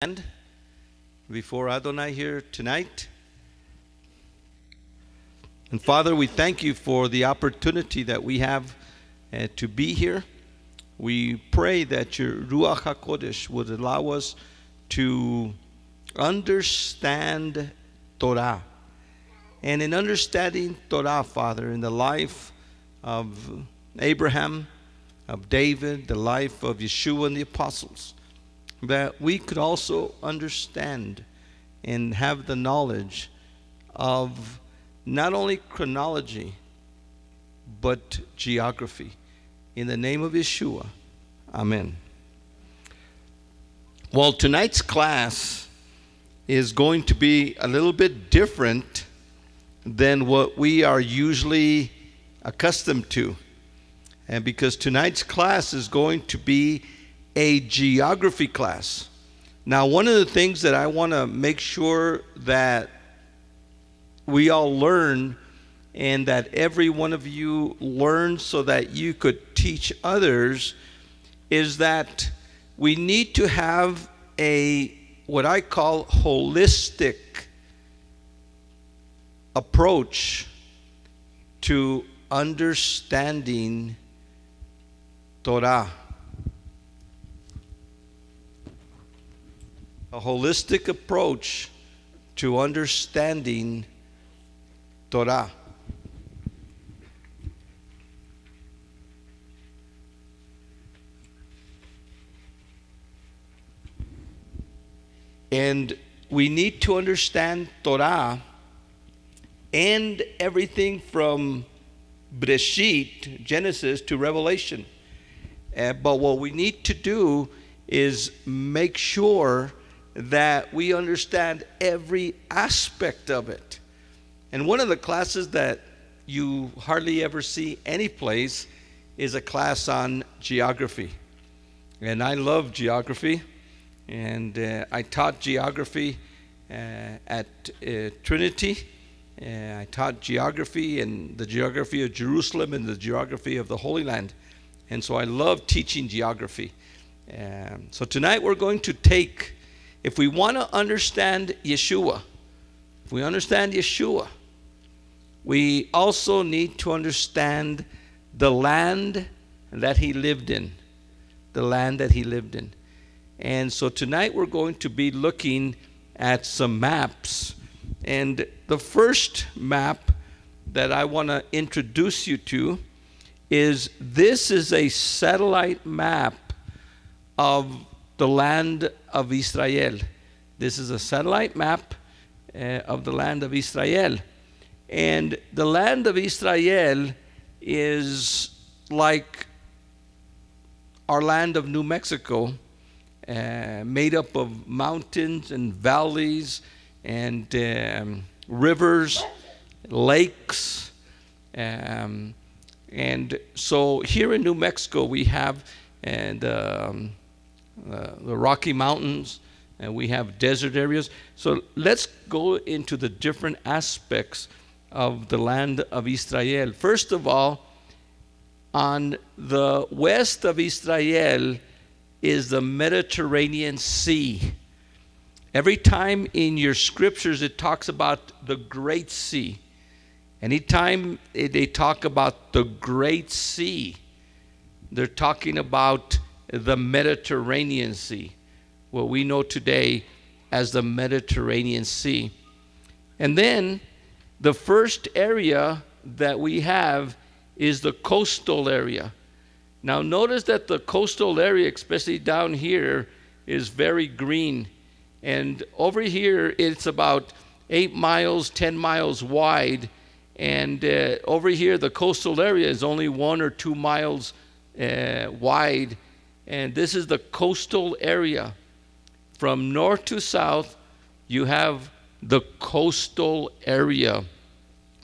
And before Adonai here tonight. And Father, we thank you for the opportunity that we have to be here. We pray that your Ruach HaKodesh would allow us to understand Torah. And in understanding Torah, Father, in the life of Abraham, of David, the life of Yeshua and the apostles, that we could also understand and have the knowledge of not only chronology, but geography. In the name of Yeshua, amen. Well, tonight's class is going to be a little bit different than what we are usually accustomed to. And because tonight's class is going to be a geography class. Now, one of the things that I want to make sure that we all learn and that every one of you learns so that you could teach others is that we need to have what I call holistic approach to understanding Torah. A holistic approach to understanding Torah. And we need to understand Torah and everything from Breshit, Genesis, to Revelation. But what we need to do is make sure that we understand every aspect of it. And one of the classes that you hardly ever see any place is a class on geography. And I love geography. And I taught geography at Trinity. I taught geography and the geography of Jerusalem and the geography of the Holy Land. And so I love teaching geography. So tonight we're going to take, if we want to understand Yeshua, we also need to understand the land that he lived in. The land that he lived in. And so tonight we're going to be looking at some maps. And the first map that I want to introduce you to is this is a satellite map of the land of Israel. This is a satellite map of the land of Israel. And the land of Israel is like our land of New Mexico, made up of mountains and valleys and rivers, lakes. And so here in New Mexico we have the Rocky Mountains, and we have desert areas. So let's go into the different aspects of the land of Israel. First of all, on the west of Israel is the Mediterranean Sea. Every time in your scriptures it talks about the Great Sea. Anytime they talk about the Great Sea, they're talking about the Mediterranean Sea, what we know today as the Mediterranean Sea. And then the first area that we have is the coastal area. Now notice that the coastal area, especially down here, is very green. And over here it's about 8 miles, 10 miles wide. And over here the coastal area is only 1 or 2 miles wide. And this is the coastal area. From north to south, you have the coastal area.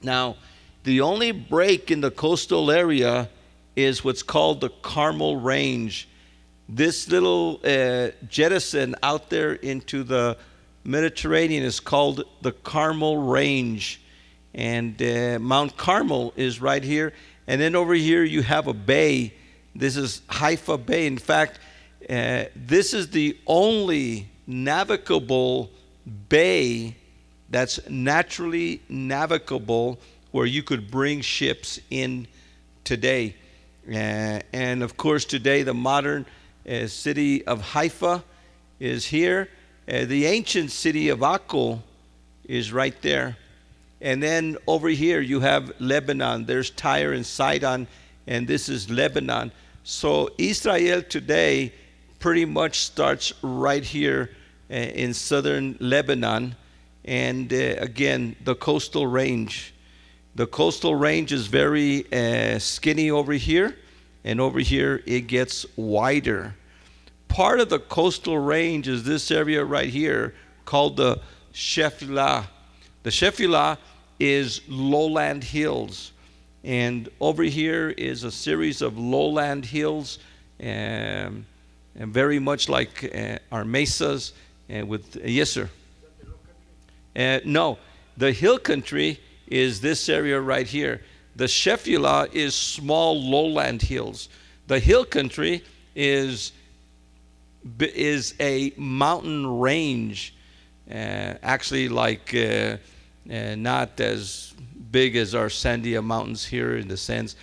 Now, the only break in the coastal area is what's called the Carmel Range. This little jettison out there into the Mediterranean is called the Carmel Range. And Mount Carmel is right here. And then over here you have a bay. This is Haifa Bay. In fact, this is the only navigable bay that's naturally navigable where you could bring ships in today. And of course, today the modern city of Haifa is here. The ancient city of Akko is right there. And then over here you have Lebanon. There's Tyre and Sidon, and this is Lebanon. So Israel today pretty much starts right here in southern Lebanon. And again, the coastal range. The coastal range is very skinny over here, and over here it gets wider. Part of the coastal range is this area right here called the Shephelah. The Shephelah is lowland hills, and over here is a series of lowland hills, and very much like our mesas. With yes, sir. No, the hill country is this area right here. The Shephelah is small lowland hills. The hill country is a mountain range, actually like not as big as our Sandia Mountains here in the sense,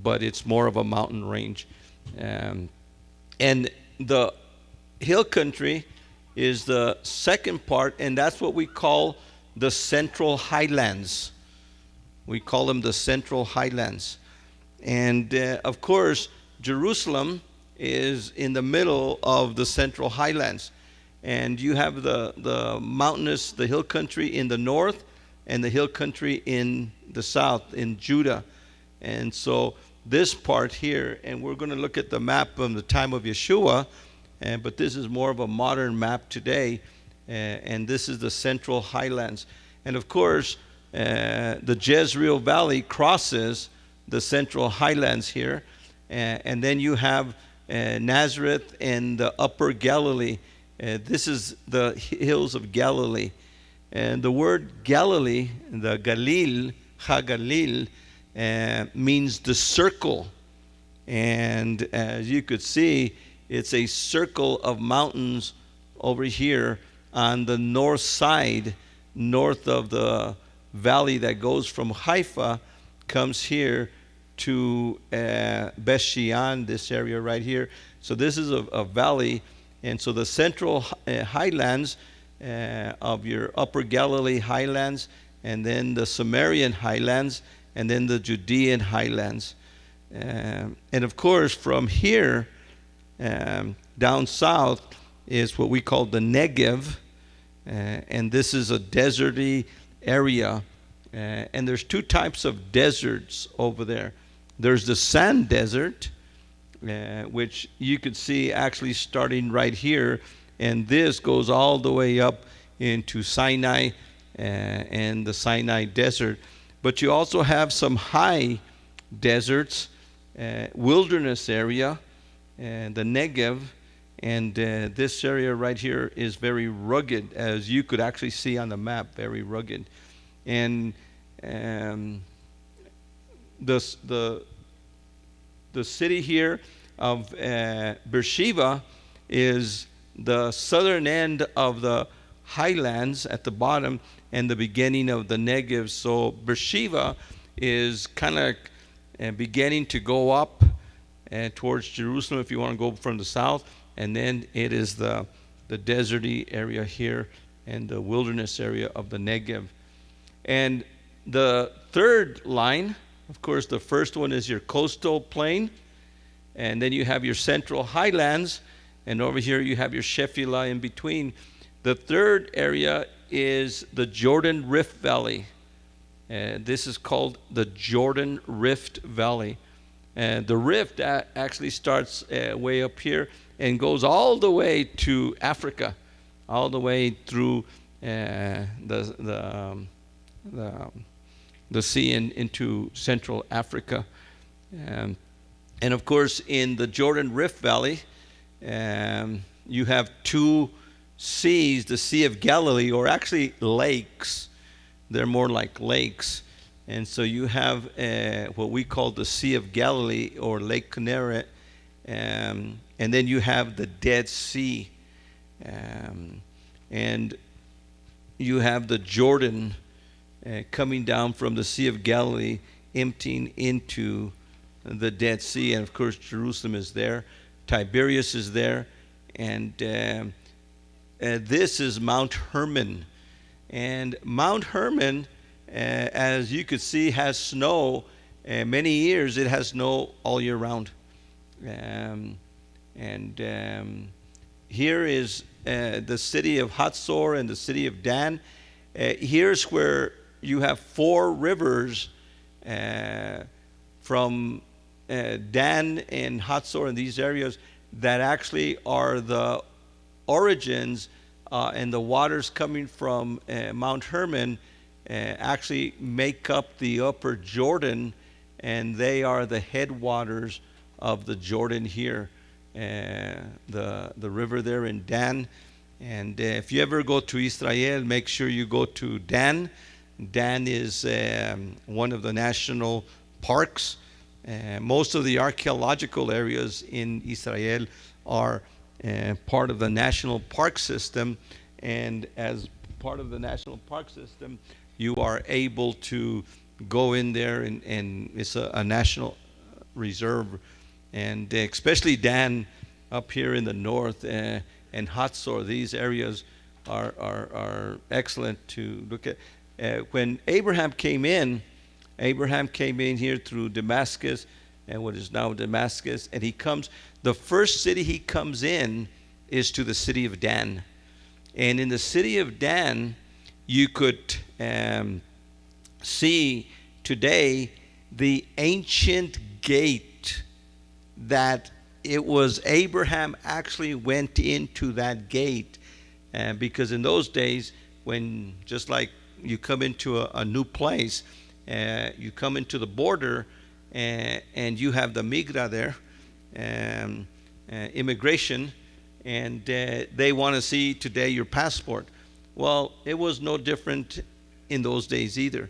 but it's more of a mountain range. And the hill country is the second part, and that's what we call the Central Highlands. We call them the Central Highlands. And of course, Jerusalem is in the middle of the Central Highlands. And you have the mountainous, the hill country in the north, and the hill country in the south, in Judah. And so this part here, and we're going to look at the map from the time of Yeshua, but this is more of a modern map today, and this is the Central Highlands. And of course, the Jezreel Valley crosses the Central Highlands here, and then you have Nazareth and the Upper Galilee. This is the hills of Galilee. And the word Galilee, the Galil, Ha-Galil, means the circle. And as you could see, it's a circle of mountains over here on the north side, north of the valley that goes from Haifa, comes here to Beth Shean, this area right here. So this is a valley. And so the Central Highlands of your Upper Galilee Highlands, and then the Samarian Highlands, and then the Judean Highlands. And of course, from here down south is what we call the Negev, and this is a deserty area. And there's two types of deserts over there. There's the sand desert, which you could see actually starting right here, and this goes all the way up into Sinai and the Sinai desert. But you also have some high deserts, wilderness area, and the Negev, and this area right here is very rugged, as you could actually see on the map, very rugged. And the city here of Beersheba is the southern end of the highlands at the bottom and the beginning of the Negev. So Beersheba is kind of beginning to go up towards Jerusalem if you want to go from the south, and then it is the deserty area here and the wilderness area of the Negev. And the third line, of course, the first one is your coastal plain, and then you have your Central Highlands, and over here you have your Shephelah in between. The third area is the Jordan Rift Valley. This is called the Jordan Rift Valley. The rift actually starts way up here and goes all the way to Africa, all the way through the sea and into Central Africa. And of course, in the Jordan Rift Valley, you have two seas, the Sea of Galilee, or actually lakes. They're more like lakes. And so you have what we call the Sea of Galilee, or Lake Kinneret, and then you have the Dead Sea. and you have the Jordan coming down from the Sea of Galilee, emptying into the Dead Sea. And of course, Jerusalem is there. Tiberias is there. And this is Mount Hermon. And Mount Hermon, as you could see, has snow. Many years it has snow all year round. Here is the city of Hatzor and the city of Dan. Here's where you have 4 rivers from Dan and Hatzor and these areas that actually are the origins, and the waters coming from Mount Hermon actually make up the upper Jordan, and they are the headwaters of the Jordan here, the river there in Dan. And if you ever go to Israel, make sure you go to Dan. Dan is one of the national parks. Most of the archaeological areas in Israel are part of the national park system, and as part of the national park system, you are able to go in there, and it's a national reserve. And especially Dan up here in the north, and Hatzor, these areas are excellent to look at. When Abraham came in here through Damascus, and what is now Damascus, and the first city he comes in is to the city of Dan. And in the city of Dan, you could see today the ancient gate that it was Abraham actually went into that gate, because in those days, when just like you come into a new place, you come into the border, and you have the migra there, immigration, and they want to see today your passport. Well, it was no different in those days either.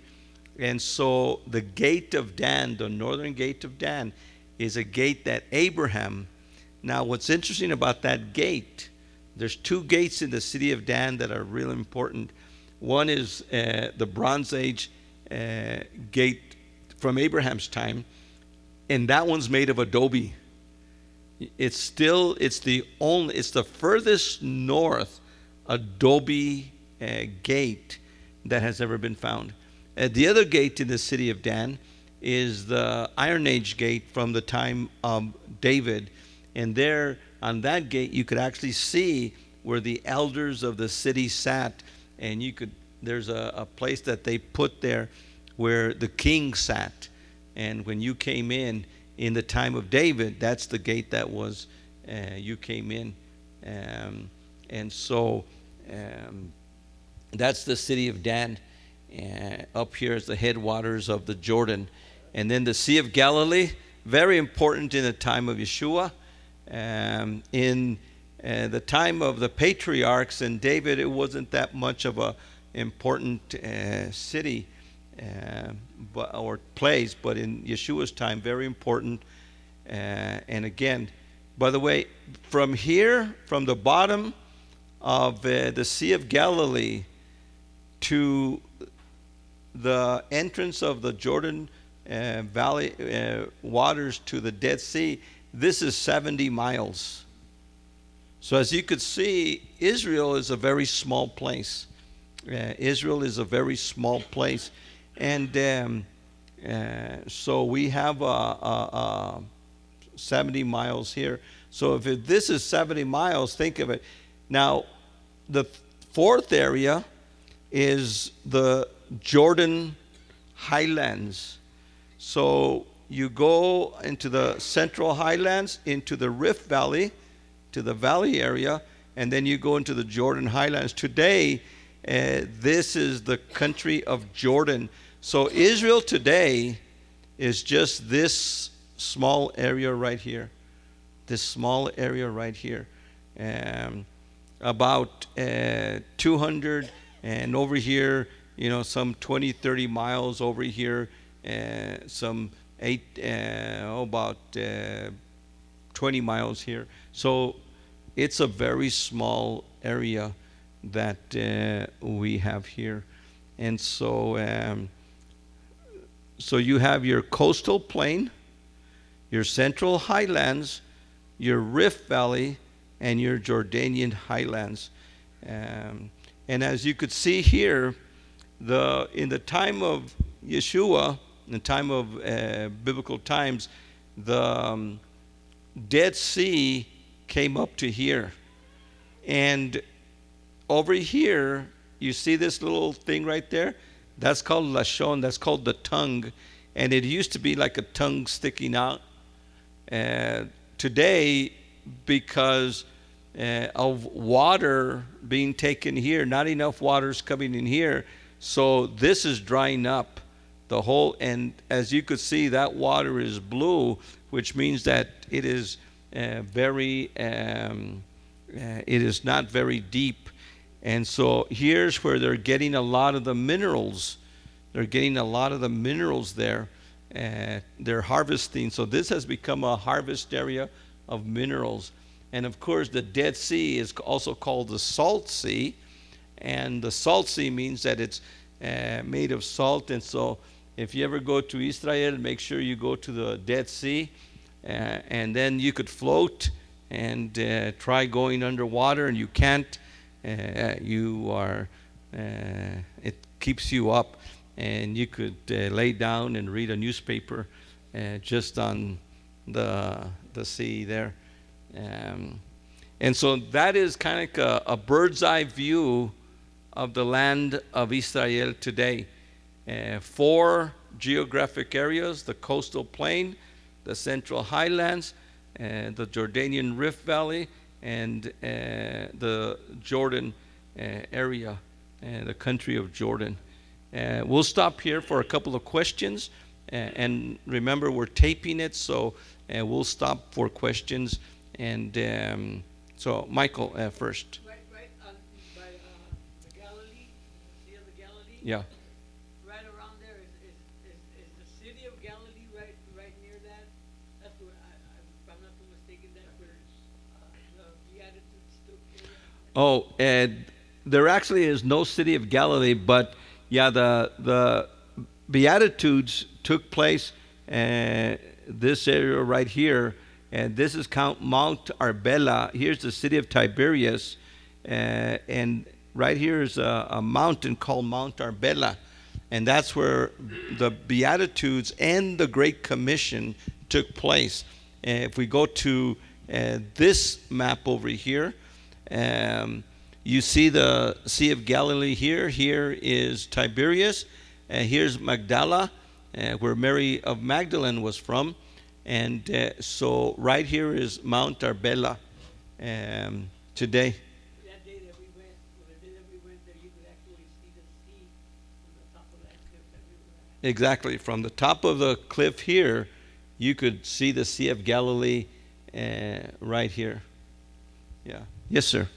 And so the gate of Dan, the northern gate of Dan, is a gate that Abraham. Now, what's interesting about that gate, there's 2 gates in the city of Dan that are really important. One is the Bronze Age gate from Abraham's time, and that one's made of adobe. It's the furthest north adobe gate that has ever been found. The other gate in the city of Dan is the Iron Age gate from the time of David, and there on that gate you could actually see where the elders of the city sat, and there's a place that they put there where the king sat. And when you came in the time of David, that's the gate that was you came in, and so that's the city of Dan. Up here is the headwaters of the Jordan. And then the Sea of Galilee, very important in the time of Yeshua. In the time of the patriarchs and David, it wasn't that much of a important city or place, but in Yeshua's time, very important. And again, by the way, from here, from the bottom of the Sea of Galilee to the entrance of the Jordan Valley waters to the Dead Sea, this is 70 miles. So as you could see, Israel is a very small place. Israel is a very small place. And so we have 70 miles here. So if this is 70 miles, think of it. Now, the 4th area is the Jordan Highlands. So you go into the Central Highlands, into the Rift Valley, to the valley area, and then you go into the Jordan Highlands. Today, this is the country of Jordan. So Israel today is just this small area right here. This small area right here. About 200, and over here, some 20, 30 miles over here, some about 20 miles here. So it's a very small area. that we have here. And so you have your coastal plain, your central highlands, your Rift Valley, and your Jordanian highlands. And as you could see here, in the time of Yeshua, in the time of biblical times, the Dead Sea came up to here. And over here, you see this little thing right there? That's called Lashon, that's called the tongue. And it used to be like a tongue sticking out. Today, because of water being taken here, not enough water is coming in here, so this is drying up the whole. And as you could see, that water is blue, which means that it is it is not very deep. And so here's where they're getting a lot of the minerals. They're getting a lot of the minerals there. They're harvesting. So this has become a harvest area of minerals. And of course, the Dead Sea is also called the Salt Sea. And the Salt Sea means that it's made of salt. And so if you ever go to Israel, make sure you go to the Dead Sea. And then you could float and try going underwater, and you can't. It keeps you up, and you could lay down and read a newspaper just on the sea there. And so that is kind of like a bird's eye view of the land of Israel today. 4 geographic areas: the coastal plain, the central highlands, the Jordanian Rift Valley, and the Jordan area, the country of Jordan. We'll stop here for a couple of questions. And remember, we're taping it, so we'll stop for questions. And so, Michael, first. Right by the Galilee, the Sea of the Galilee. Yeah. Right around there is the city of Galilee right near that. That's where, if I'm not too mistaken, that's where the Beatitudes took place. Oh, there actually is no city of Galilee, but yeah, the Beatitudes took place this area right here, and this is Mount Arbella. Here's the city of Tiberias, and right here is a mountain called Mount Arbella, and that's where the Beatitudes and the Great Commission took place. If we go to this map over here, you see the Sea of Galilee here. Here is Tiberias. Here's Magdala, where Mary of Magdalene was from. And so right here is Mount Arbella today. That day that we went, there, you could actually see the sea from the top of that cliff that we were at. Exactly. From the top of the cliff here, you could see the Sea of Galilee right here. Yeah. Yes, sir.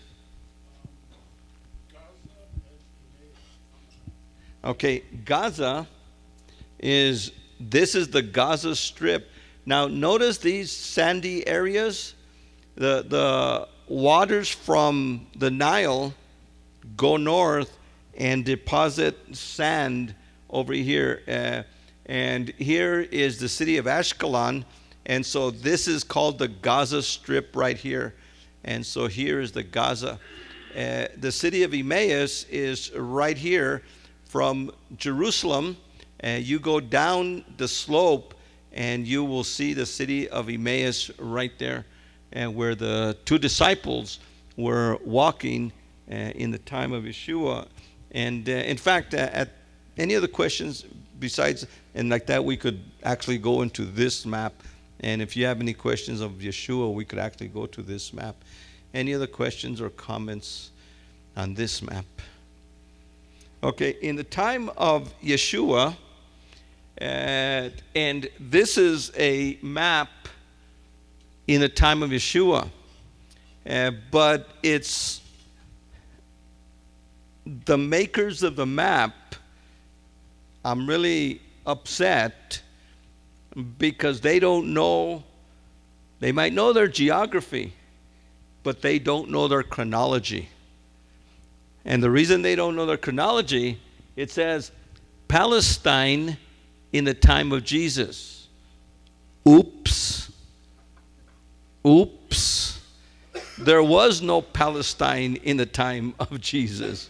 Okay, Gaza this is the Gaza Strip. Now notice these sandy areas. The waters from the Nile go north and deposit sand over here. And here is the city of Ashkelon. And so this is called the Gaza Strip right here. And so here is the Gaza. The city of Emmaus is right here. From Jerusalem, you go down the slope and you will see the city of Emmaus right there, and where the 2 disciples were walking in the time of Yeshua. And in fact, at any of the questions besides, and like that, we could actually go into this map. And if you have any questions of Yeshua, we could actually go to this map. Any other questions or comments on this map? Okay, in the time of Yeshua, and this is a map in the time of Yeshua, but it's the makers of the map. I'm really upset because they don't know, they might know their geography, but they don't know their chronology. And the reason they don't know the chronology, it says Palestine in the time of Jesus. Oops. Oops. There was no Palestine in the time of Jesus.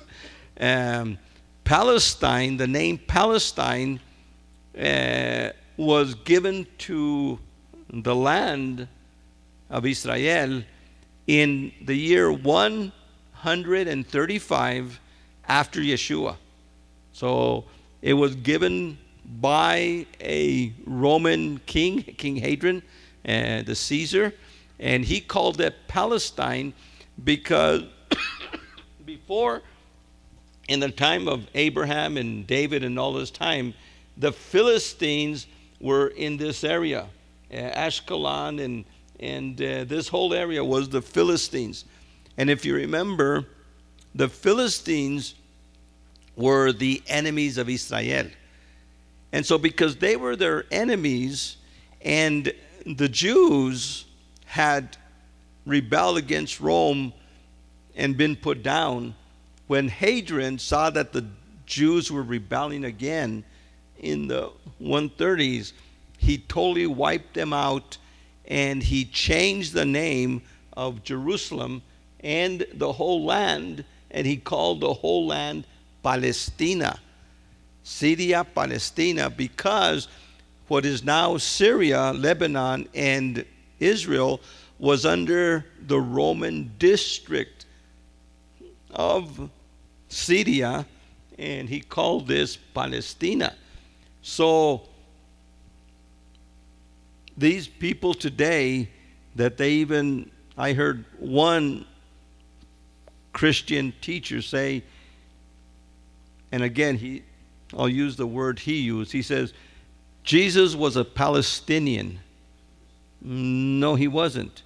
Palestine, the name Palestine, was given to the land of Israel in the year 135 after Yeshua. So it was given by a Roman king, King Hadrian, the Caesar, and he called it Palestine because before, in the time of Abraham and David and all this time, the Philistines were in this area. Ashkelon and this whole area was the Philistines. And if you remember, the Philistines were the enemies of Israel. And so because they were their enemies and the Jews had rebelled against Rome and been put down, when Hadrian saw that the Jews were rebelling again in the 130s, he totally wiped them out, and he changed the name of Jerusalem and the whole land, and he called the whole land Palestina. Syria, Palestina, because what is now Syria, Lebanon, and Israel was under the Roman district of Syria, and he called this Palestina. So these people today, that they even, I heard one Christian teacher say, and again, I'll use the word he used. He says, Jesus was a Palestinian. No, he wasn't.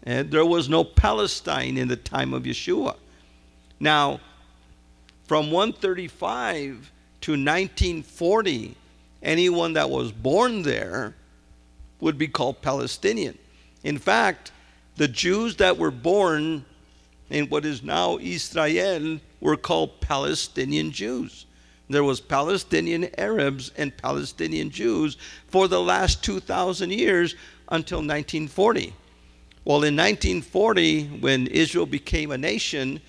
And there was no Palestine in the time of Yeshua. Now, from 135 to 1940, anyone that was born there would be called Palestinian. In fact, the Jews that were born in what is now Israel were called Palestinian Jews. There was Palestinian Arabs and Palestinian Jews for the last 2,000 years until 1940. Well, in 1940, when Israel became a nation,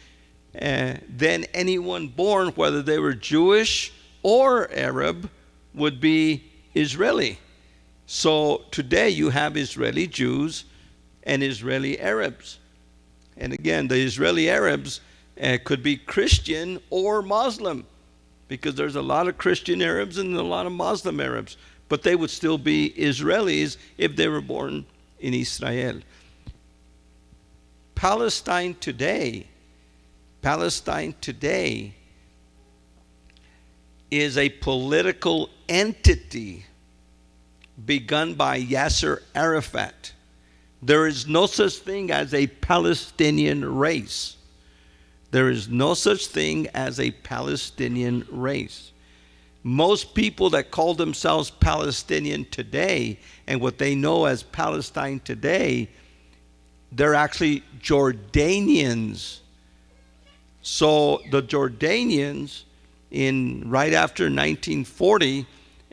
then anyone born, whether they were Jewish or Arab, would be Israeli. So today you have Israeli Jews and Israeli Arabs. And again, the Israeli Arabs could be Christian or Muslim, because there's a lot of Christian Arabs and a lot of Muslim Arabs, but they would still be Israelis if they were born in Israel. Palestine today is a political entity begun by Yasser Arafat. There is no such thing as a Palestinian race. There is no such thing as a Palestinian race. Most people that call themselves Palestinian today and what they know as Palestine today, they're actually Jordanians. So the Jordanians, right after 1940,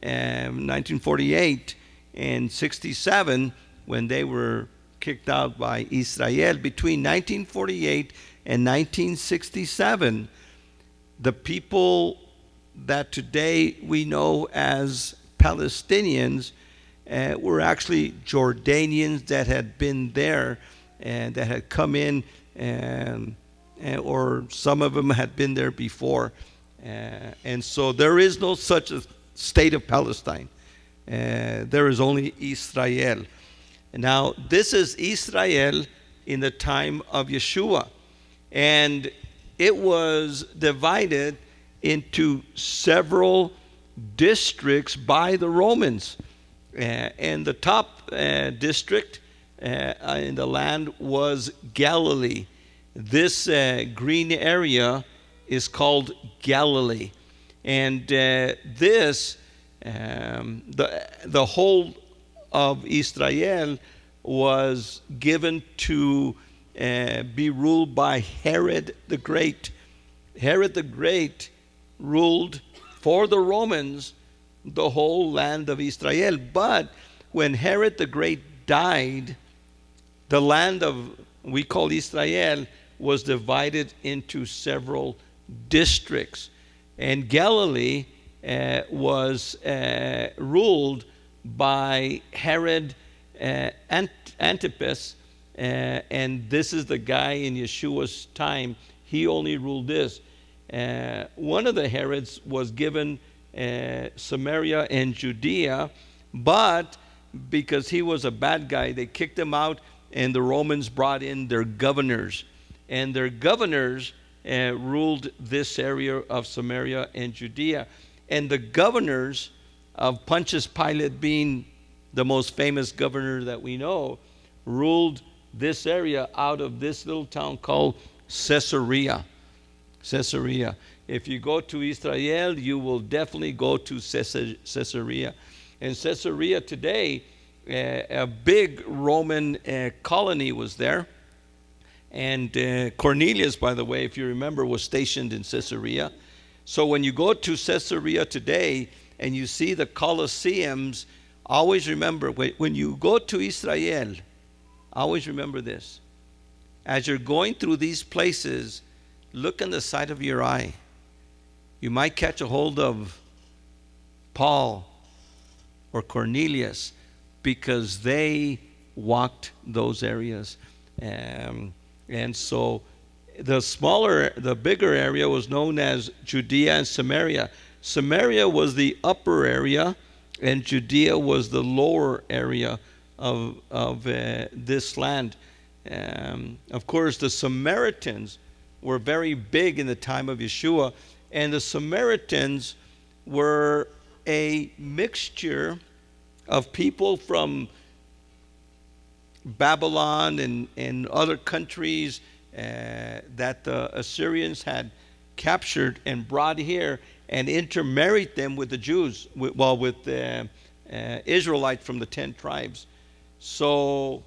1948 and 67, when they were kicked out by Israel, between 1948 and 1967, the people that today we know as Palestinians were actually Jordanians that had been there and that had come in, or some of them had been there before. And so there is no such a state of Palestine. There is only Israel. Now, this is Israel in the time of Yeshua. And it was divided into several districts by the Romans. And the top district in the land was Galilee. This green area is called Galilee. And the whole of Israel was given to be ruled by Herod the Great. Herod the Great ruled for the Romans the whole land of Israel. But when Herod the Great died, the land of, we call Israel, was divided into several districts. And Galilee was ruled by Herod Antipas, and this is the guy in Yeshua's time. He only ruled this. One of the Herods was given Samaria and Judea, but because he was a bad guy, they kicked him out, and the Romans brought in their governors. And their governors ruled this area of Samaria and Judea. And the governors of Pontius Pilate, being the most famous governor that we know, ruled this area out of this little town called Caesarea. Caesarea. If you go to Israel, you will definitely go to Caesarea. And Caesarea today, a big Roman colony was there. And Cornelius, by the way, if you remember, was stationed in Caesarea. So when you go to Caesarea today and you see the Colosseums, always remember, when you go to Israel, always remember this. As you're going through these places, look on the side of your eye. You might catch a hold of Paul or Cornelius because they walked those areas. And so the bigger area was known as Judea and Samaria. Samaria was the upper area, and Judea was the lower area of this land. Of course, the Samaritans were very big in the time of Yeshua, and the Samaritans were a mixture of people from Babylon and other countries that the Assyrians had captured and brought here and intermarried them with the Jews, with the Israelites from the 10 tribes. So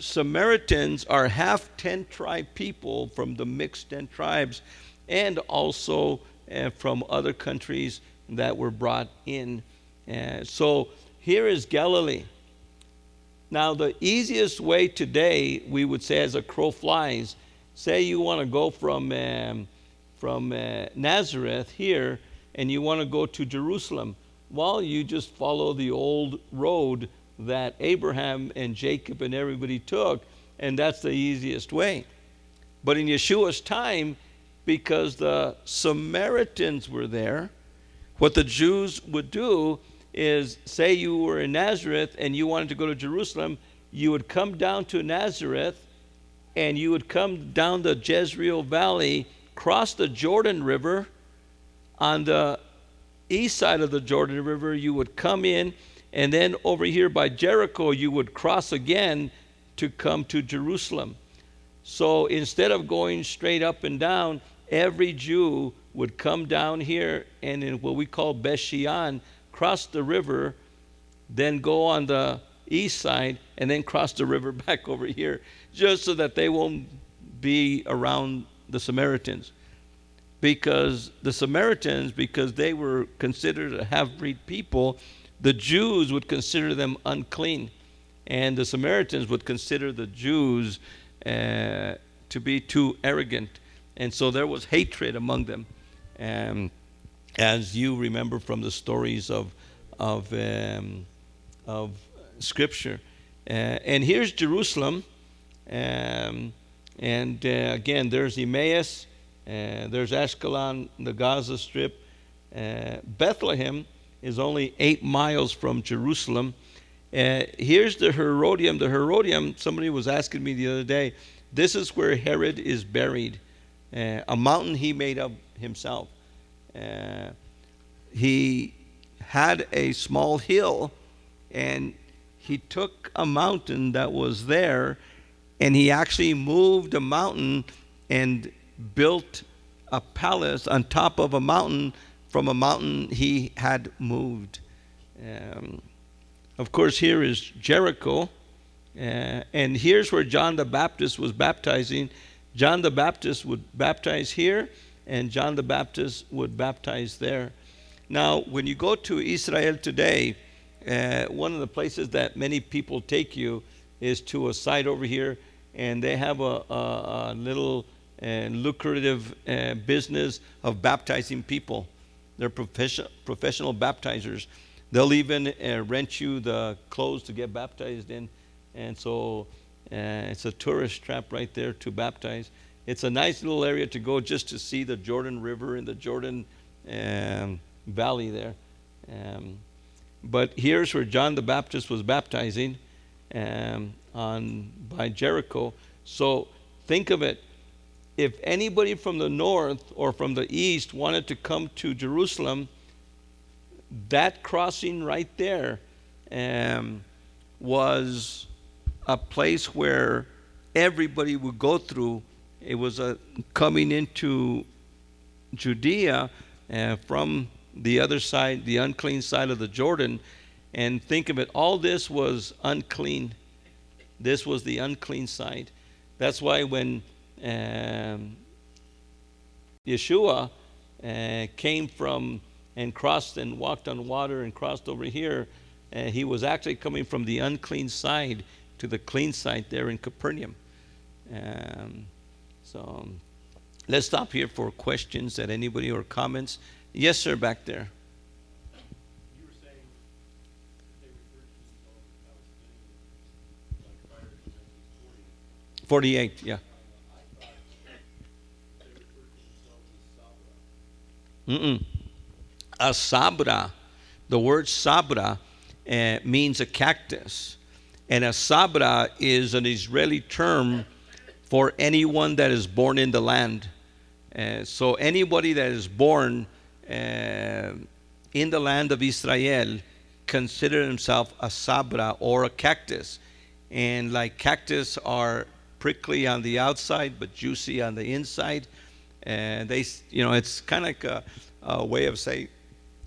Samaritans are half 10 tribe people from the mixed 10 tribes, and also from other countries that were brought in. So here is Galilee. Now, the easiest way today, we would say as a crow flies, say you want to go from Nazareth here and you want to go to Jerusalem. Well, you just follow the old road that Abraham and Jacob and everybody took, and that's the easiest way. But in Yeshua's time, because the Samaritans were there, what the Jews would do is, say you were in Nazareth and you wanted to go to Jerusalem, you would come down to Nazareth and you would come down the Jezreel Valley, cross the Jordan River. On the east side of the Jordan River, you would come in, and then over here by Jericho, you would cross again to come to Jerusalem. So instead of going straight up and down, every Jew would come down here and in what we call Beshian, cross the river, then go on the east side, and then cross the river back over here, just so that they won't be around the Samaritans. Because the Samaritans, because they were considered a half-breed people, the Jews would consider them unclean. And the Samaritans would consider the Jews to be too arrogant. And so there was hatred among them. As you remember from the stories of Scripture. And here's Jerusalem. Again, there's Emmaus. There's Ashkelon, the Gaza Strip. Bethlehem is only 8 miles from Jerusalem. Here's the Herodium. The Herodium, somebody was asking me the other day, this is where Herod is buried. A mountain he made up himself. He had a small hill, and he took a mountain that was there, and he actually moved a mountain and built a palace on top of a mountain from a mountain he had moved. Of course, here is Jericho, and here's where John the Baptist was baptizing. John the Baptist would baptize here, and John the Baptist would baptize there. Now, when you go to Israel today, one of the places that many people take you is to a site over here, and they have a little lucrative business of baptizing people. They're professional baptizers. They'll even rent you the clothes to get baptized in. And so it's a tourist trap right there to baptize. It's a nice little area to go just to see the Jordan River and the Jordan Valley there. But here's where John the Baptist was baptizing by Jericho. So think of it. If anybody from the north or from the east wanted to come to Jerusalem, that crossing right there was a place where everybody would go through. It was coming into Judea from the other side, the unclean side of the Jordan. And think of it, all this was unclean. This was the unclean side. That's why when Yeshua came from and crossed and walked on water and crossed over here, he was actually coming from the unclean side to the clean side there in Capernaum. So let's stop here for questions that anybody or comments. Yes, sir, back there. You were saying they referred to themselves as Palestinians like prior to 1940. 48, yeah. I thought they referred to themselves as Sabra. A sabra. The word sabra means a cactus. And a sabra is an Israeli term for anyone that is born in the land. So anybody that is born in the land of Israel consider himself a sabra or a cactus. And like cactus are prickly on the outside but juicy on the inside. And they, it's kind of like a way of saying,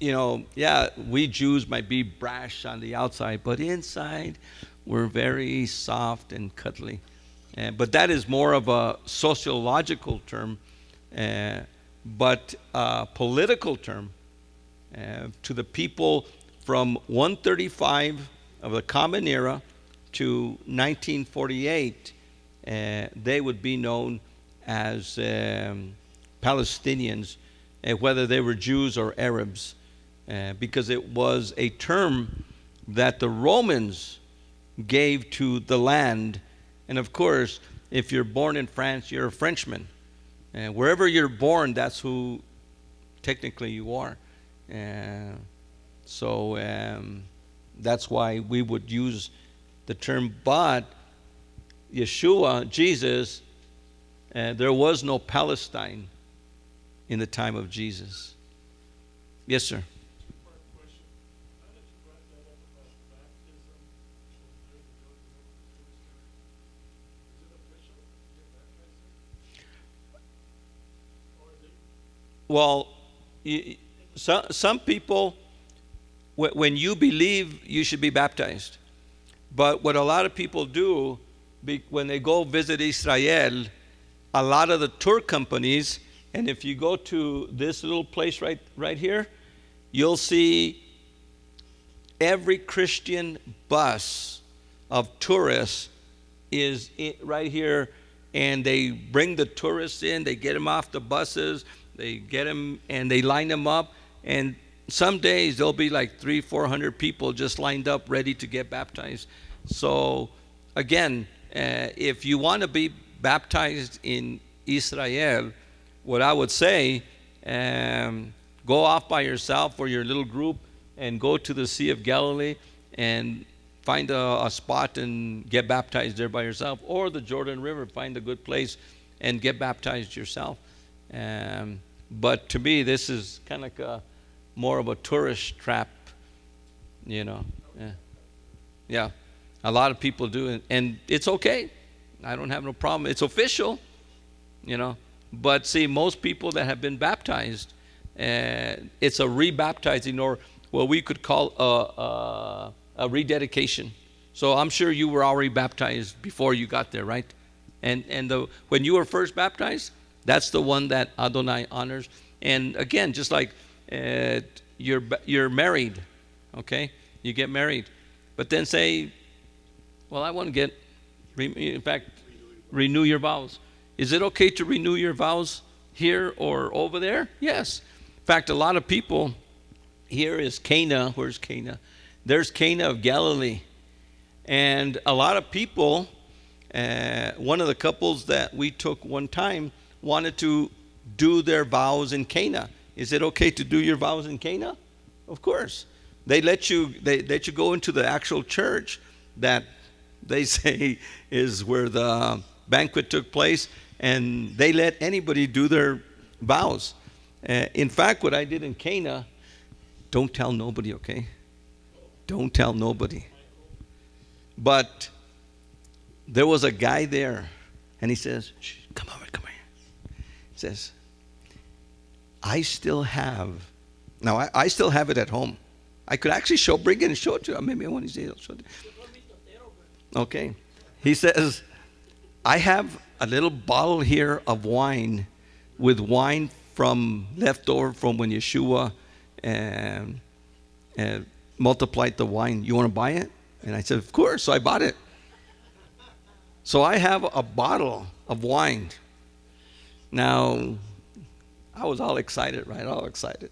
yeah, we Jews might be brash on the outside, but inside we're very soft and cuddly. But that is more of a sociological term, but a political term to the people from 135 of the Common Era to 1948. They would be known as Palestinians, whether they were Jews or Arabs, because it was a term that the Romans gave to the land. And of course, if you're born in France, you're a Frenchman. And wherever you're born, that's who technically you are. So that's why we would use the term. But Yeshua, Jesus, there was no Palestine in the time of Jesus. Yes, sir. Two-part question. Now that you brought that up about baptism over there, the Jordan River, the tourist area, is it official to get baptized there? Or is it? Well, some people, when you believe, you should be baptized. But what a lot of people do, when they go visit Israel, a lot of the tour companies, and if you go to this little place right here, you'll see every Christian bus of tourists is right here, and they bring the tourists in, they get them off the buses, they get them and they line them up, and some days there'll be like 300-400 people just lined up ready to get baptized. So again, if you want to be baptized in Israel, what I would say, go off by yourself or your little group and go to the Sea of Galilee and find a spot and get baptized there by yourself, or the Jordan River, find a good place and get baptized yourself. But to me, this is kind of like more of a tourist trap, Yeah, a lot of people do it, and it's okay. I don't have no problem. It's official, But see, most people that have been baptized, it's a rebaptizing, or what we could call a rededication. So I'm sure you were already baptized before you got there, right? And when you were first baptized, that's the one that Adonai honors. And again, just like you're married, okay? You get married. But then say, well, I want to get, in fact, renew your vows. Is it okay to renew your vows here or over there? Yes. In fact, a lot of people, here is Cana. Where's Cana? There's Cana of Galilee. And a lot of people, one of the couples that we took one time wanted to do their vows in Cana. Is it okay to do your vows in Cana? Of course. They let you go into the actual church that they say is where the banquet took place, and they let anybody do their vows. In fact, what I did in Cana, don't tell nobody, okay? Don't tell nobody. But there was a guy there, and he says, shh, come over here. He says, I still have it at home. I could actually bring it and show it to you. Maybe one of these days I'll show it to you. Okay. He says, I have a little bottle here of wine with wine left over from when Yeshua multiplied the wine. You want to buy it? And I said, of course. So I bought it. So I have a bottle of wine. Now, I was all excited, right? All excited.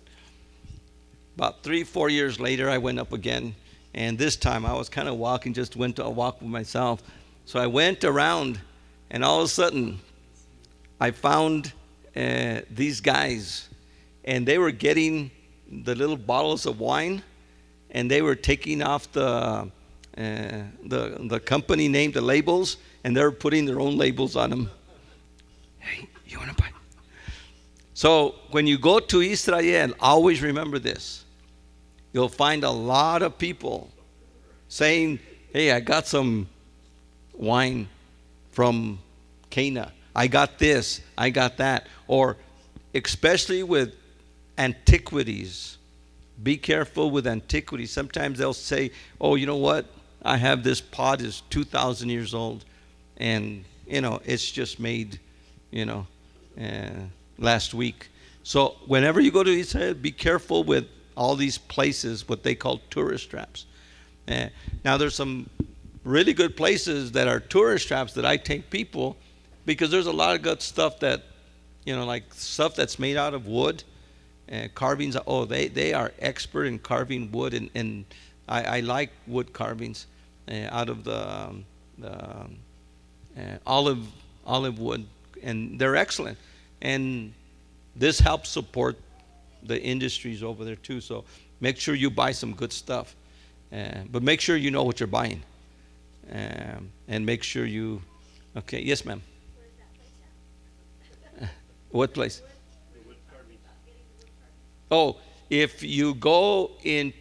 About 3-4 years later, I went up again. And this time I was kind of walking, just went to a walk with myself. So I went around, and all of a sudden, I found these guys. And they were getting the little bottles of wine, and they were taking off the company name, the labels, and they were putting their own labels on them. Hey, you want to buy? So when you go to Israel, always remember this. You'll find a lot of people saying, hey, I got some wine from Cana. I got this, I got that. Or especially with antiquities. Be careful with antiquities. Sometimes they'll say, oh, you know what? I have this pot is 2,000 years old. And, it's just made, last week. So whenever you go to Israel, be careful with all these places, what they call tourist traps. Now there's some really good places that are tourist traps that I take people, because there's a lot of good stuff that, like stuff that's made out of wood, carvings. Oh, they are expert in carving wood, and I like wood carvings out of the olive wood, and they're excellent. And this helps support the industries over there too. So make sure you buy some good stuff, but make sure you know what you're buying, and make sure you. Okay, yes, ma'am. What place? Oh, if you go in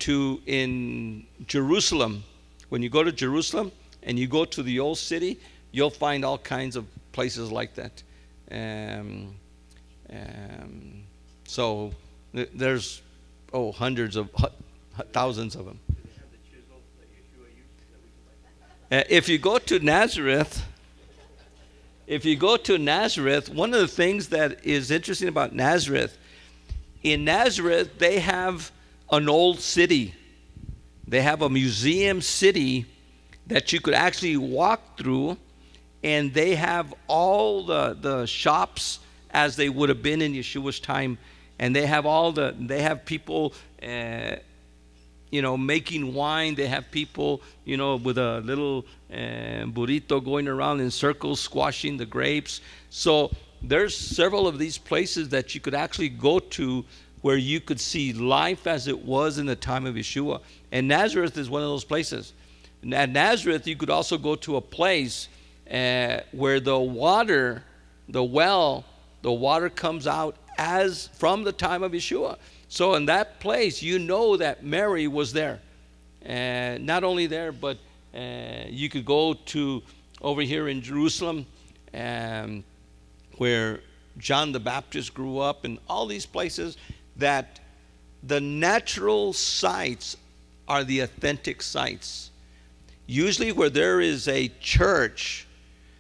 Jerusalem, when you go to Jerusalem and you go to the old city, you'll find all kinds of places like that. So there's hundreds of thousands of them. If you go to Nazareth, one of the things that is interesting about Nazareth, in Nazareth they have an old city. They have a museum city that you could actually walk through, and they have all the shops as they would have been in Yeshua's time, and they have people making wine. They have people with a little burrito going around in circles squashing the grapes. So there's several of these places that you could actually go to where you could see life as it was in the time of Yeshua. And Nazareth is one of those places. At Nazareth, you could also go to a place where the water comes out as from the time of Yeshua. So in that place, that Mary was there. Not only there, but you could go to over here in Jerusalem, where John the Baptist grew up, and all these places that the natural sites are the authentic sites. Usually where there is a church,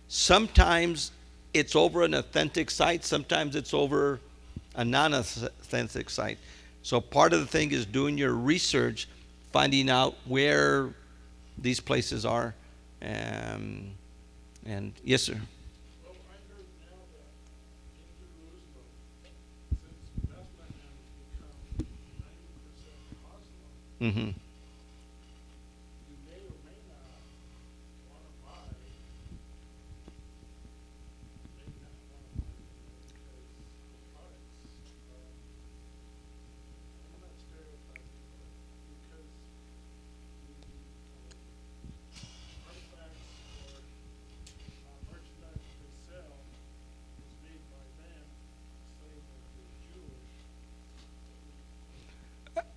Sometimes it's over an authentic site, sometimes it's over a non-authentic site. So part of the thing is doing your research, finding out where these places are. And yes, sir. Well, I heard now that in Jerusalem, since Bethlehem has become 90% Muslim, Mm-hmm. you may or may not want to buy, may not want to buy because products, I'm not stereotyping, but because the artifacts or merchandise that they sell is made by them, saying that they're Jewish,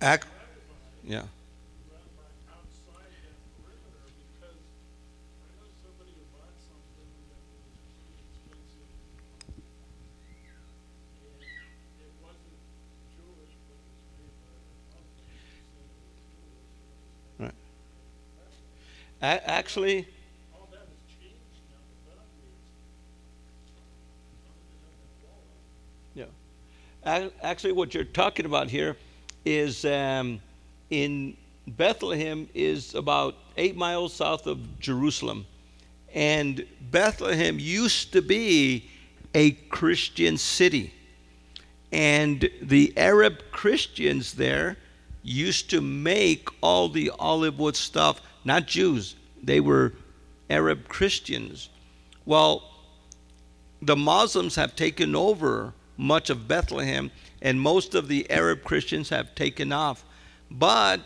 Ac- rather buy, yeah. rather buy outside that perimeter because I know somebody who bought something that was pretty expensive and it wasn't Jewish, but it was made by a Muslim. She said it was Jewish, and it was made Right. by a Muslim. Actually, All that has changed now, the boundaries. How did they have that wall up? yeah. Actually, what you're talking about here is in Bethlehem is about 8 miles south of Jerusalem, and Bethlehem used to be a Christian city, and the Arab Christians there used to make all the olive wood stuff. Not Jews; they were Arab Christians. Well, the Muslims have taken over much of Bethlehem, and most of the Arab Christians have taken off. But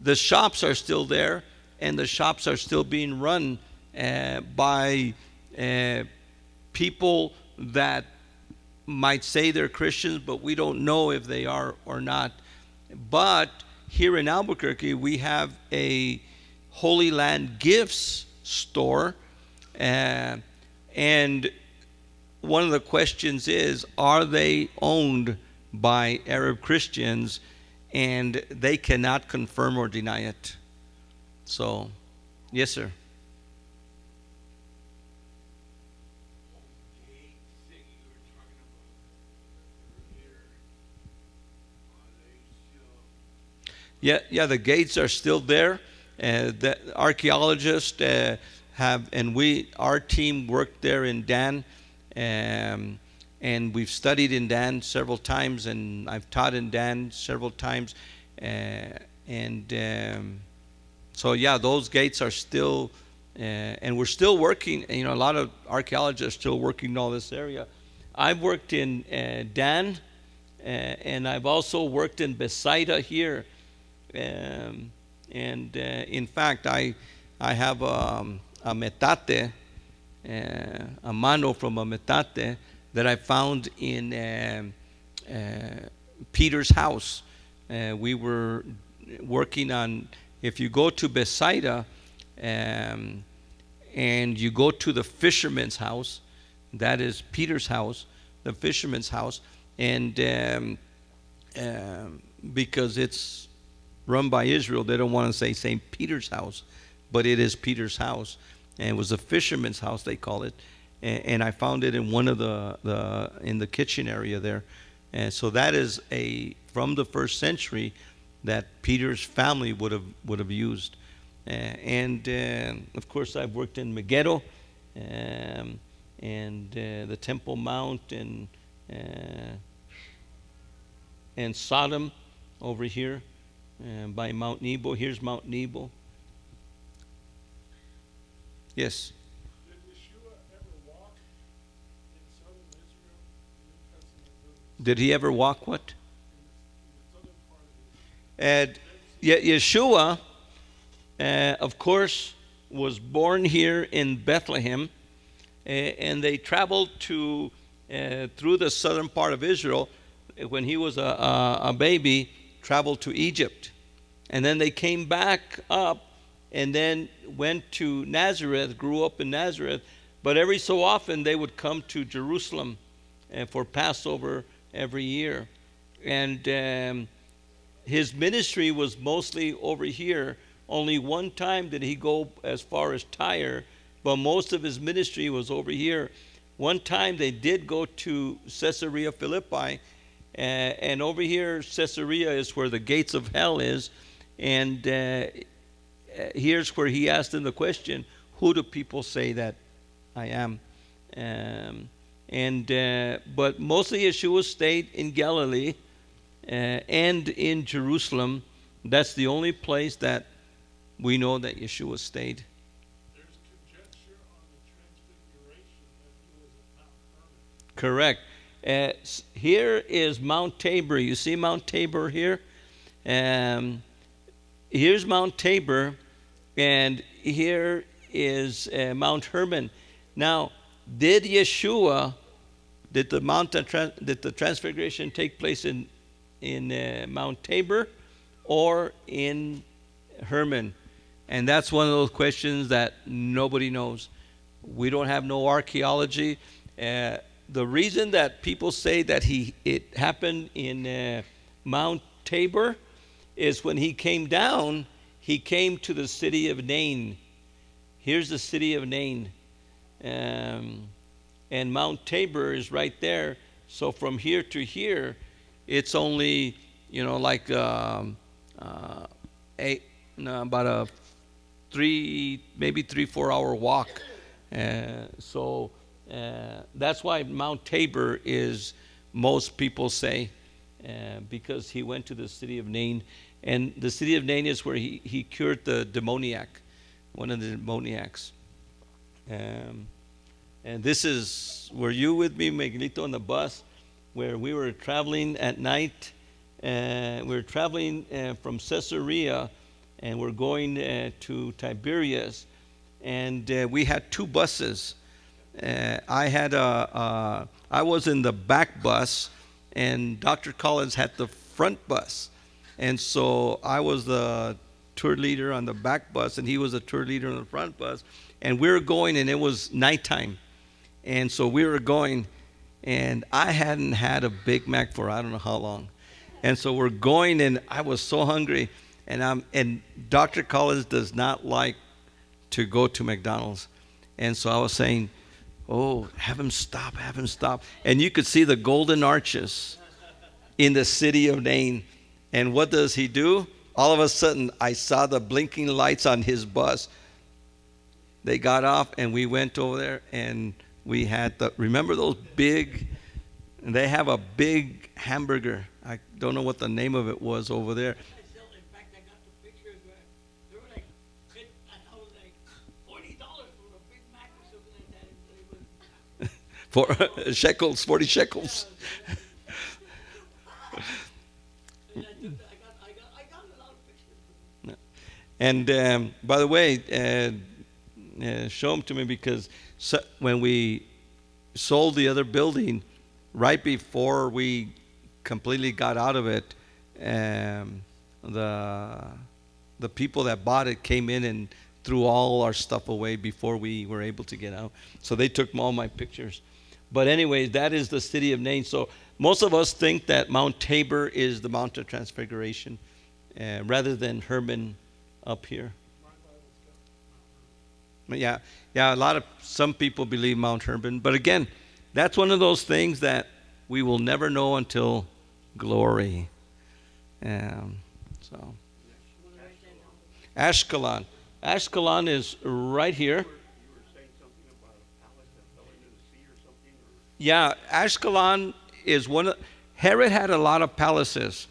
the shops are still there, and the shops are still being run by people that might say they're Christians, but we don't know if they are or not. But here in Albuquerque, we have a Holy Land Gifts store, and one of the questions is, are they owned by Arab Christians? And they cannot confirm or deny it. So, yes, sir. Yeah, the gates are still there. The archaeologists have, and our team worked there in Dan, and we've studied in Dan several times, and I've taught in Dan several times, so yeah, those gates are still, and we're still working. You know, a lot of archaeologists are still working in all this area. I've worked in Dan, and I've also worked in Bethsaida here. In fact, I have a metate, a mano from a metate that I found in Peter's house. We were working on, if you go to Bethsaida and you go to the fisherman's house, that is Peter's house, the fisherman's house, and because it's run by Israel, they don't want to say St. Peter's house, but it is Peter's house, and it was a fisherman's house, they call it, and I found it in one of in the kitchen area there, and so that is from the first century that Peter's family would have used, and of course I've worked in Megiddo, and the Temple Mount, and Sodom over here. By Mount Nebo. Here's Mount Nebo. Yes. Did Yeshua ever walk in southern Israel? The New Testament verse. Did he ever walk what? In the southern part of Israel. Yeshua, of course, was born here in Bethlehem, and they traveled through the southern part of Israel when he was a baby. Traveled to Egypt, and then they came back up and then went to Nazareth, grew up in Nazareth, but every so often they would come to Jerusalem for Passover every year, and his ministry was mostly over here. Only one time did he go as far as Tyre, but most of his ministry was over here. One time they did go to Caesarea Philippi, and over here, Caesarea is where the gates of hell is, and here's where he asked them the question, who do people say that I am? But mostly Yeshua stayed in Galilee and in Jerusalem. That's the only place that we know that Yeshua stayed. There's conjecture on the transfiguration that he was at Mount Hermon. Correct. Here is Mount Tabor. You see Mount Tabor here? Here's Mount Tabor, and here is Mount Hermon. Now, did the Transfiguration take place in Mount Tabor or in Hermon? And that's one of those questions that nobody knows. We don't have no archaeology. The reason that people say that it happened in Mount Tabor is when he came down, he came to the city of Nain. Here's the city of Nain. And Mount Tabor is right there. So from here to here, it's only, like about a 3-4 hour walk. So that's why Mount Tabor is, most people say, because he went to the city of Nain. And the city of Nain is where he cured the demoniac, one of the demoniacs. And this is, were you with me, Miguelito, on the bus, where we were traveling at night? We were traveling from Caesarea, and we're going to Tiberias. And we had 2 buses. I was in the back bus, and Dr. Collins had the front bus. And so I was the tour leader on the back bus, and he was the tour leader on the front bus. And we were going, and it was nighttime. And so we were going, and I hadn't had a Big Mac for I don't know how long. And so we're going, and I was so hungry. And Dr. Collins does not like to go to McDonald's. And so I was saying, oh, have him stop. And you could see the golden arches in the city of Nain. And what does he do? All of a sudden, I saw the blinking lights on his bus. They got off, and we went over there, and we had remember those big, and they have a big hamburger. I don't know what the name of it was over there. In fact, I got the pictures where they were like, I was like $40 for a Big Mac or something like that. For shekels, 40 shekels. And I got a lot of pictures. And by the way, show them to me, because when we sold the other building, right before we completely got out of it, the people that bought it came in and threw all our stuff away before we were able to get out. So they took all my pictures. But anyways, that is the city of Nain. So most of us think that Mount Tabor is the Mount of Transfiguration, rather than Hermon up here. Yeah, some people believe Mount Hermon. But again, that's one of those things that we will never know until glory. So, Ashkelon. Ashkelon is right here. You were saying something about a palace that fell into the sea or something? Yeah, Ashkelon is one of, Herod had a lot of palaces.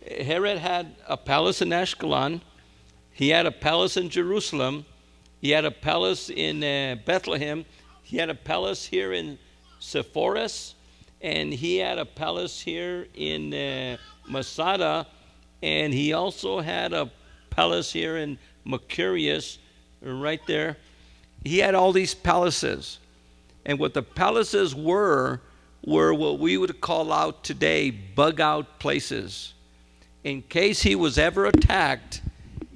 Herod had a palace in Ashkelon. He had a palace in Jerusalem. He had a palace in Bethlehem. He had a palace here in Sepphoris. And he had a palace here in Masada. And he also had a palace here in Macarius, right there. He had all these palaces. And what the palaces were what we would call out today bug out places. In case he was ever attacked,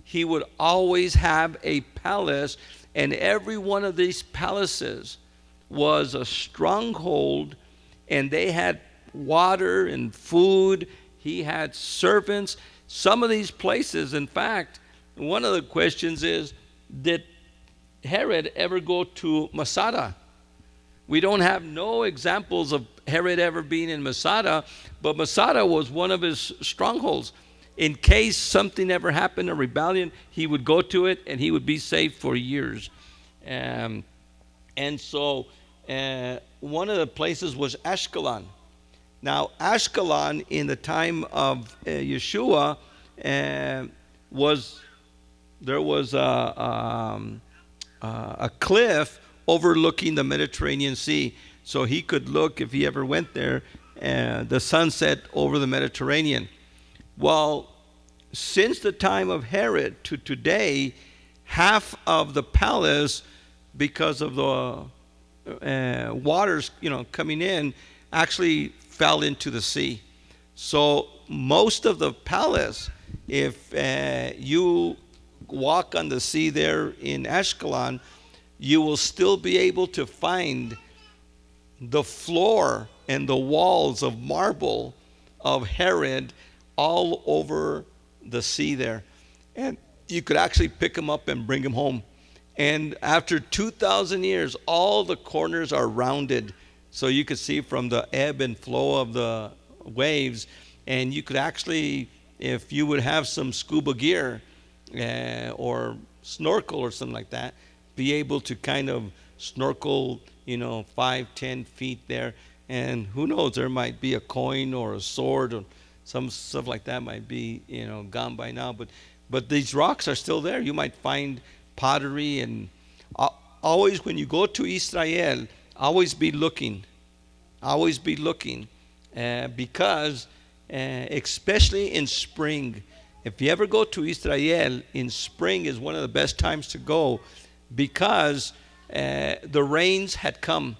he would always have a palace, and every one of these palaces was a stronghold, and they had water and food. He had servants. Some of these places, in fact, one of the questions is, did Herod ever go to Masada. We don't have no examples of Herod ever being in Masada, but Masada was one of his strongholds. In case something ever happened, a rebellion, he would go to it and he would be safe for years. And so one of the places was Ashkelon. Now, Ashkelon in the time of Yeshua was a cliff overlooking the Mediterranean Sea. So he could look, if he ever went there, the sunset over the Mediterranean. Well, since the time of Herod to today, half of the palace, because of the waters, coming in, actually fell into the sea. So most of the palace, if you walk on the sea there in Ashkelon, you will still be able to find the floor and the walls of marble of Herod all over the sea there. And you could actually pick them up and bring them home. And after 2,000 years, all the corners are rounded. So you could see from the ebb and flow of the waves. And you could actually, if you would have some scuba gear or snorkel or something like that, be able to kind of snorkel, 5-10 feet there. And who knows, there might be a coin or a sword or some stuff like that might be, gone by now. But these rocks are still there. You might find pottery. And always when you go to Israel, always be looking. Always be looking. Because especially in spring, if you ever go to Israel, in spring is one of the best times to go, because the rains had come.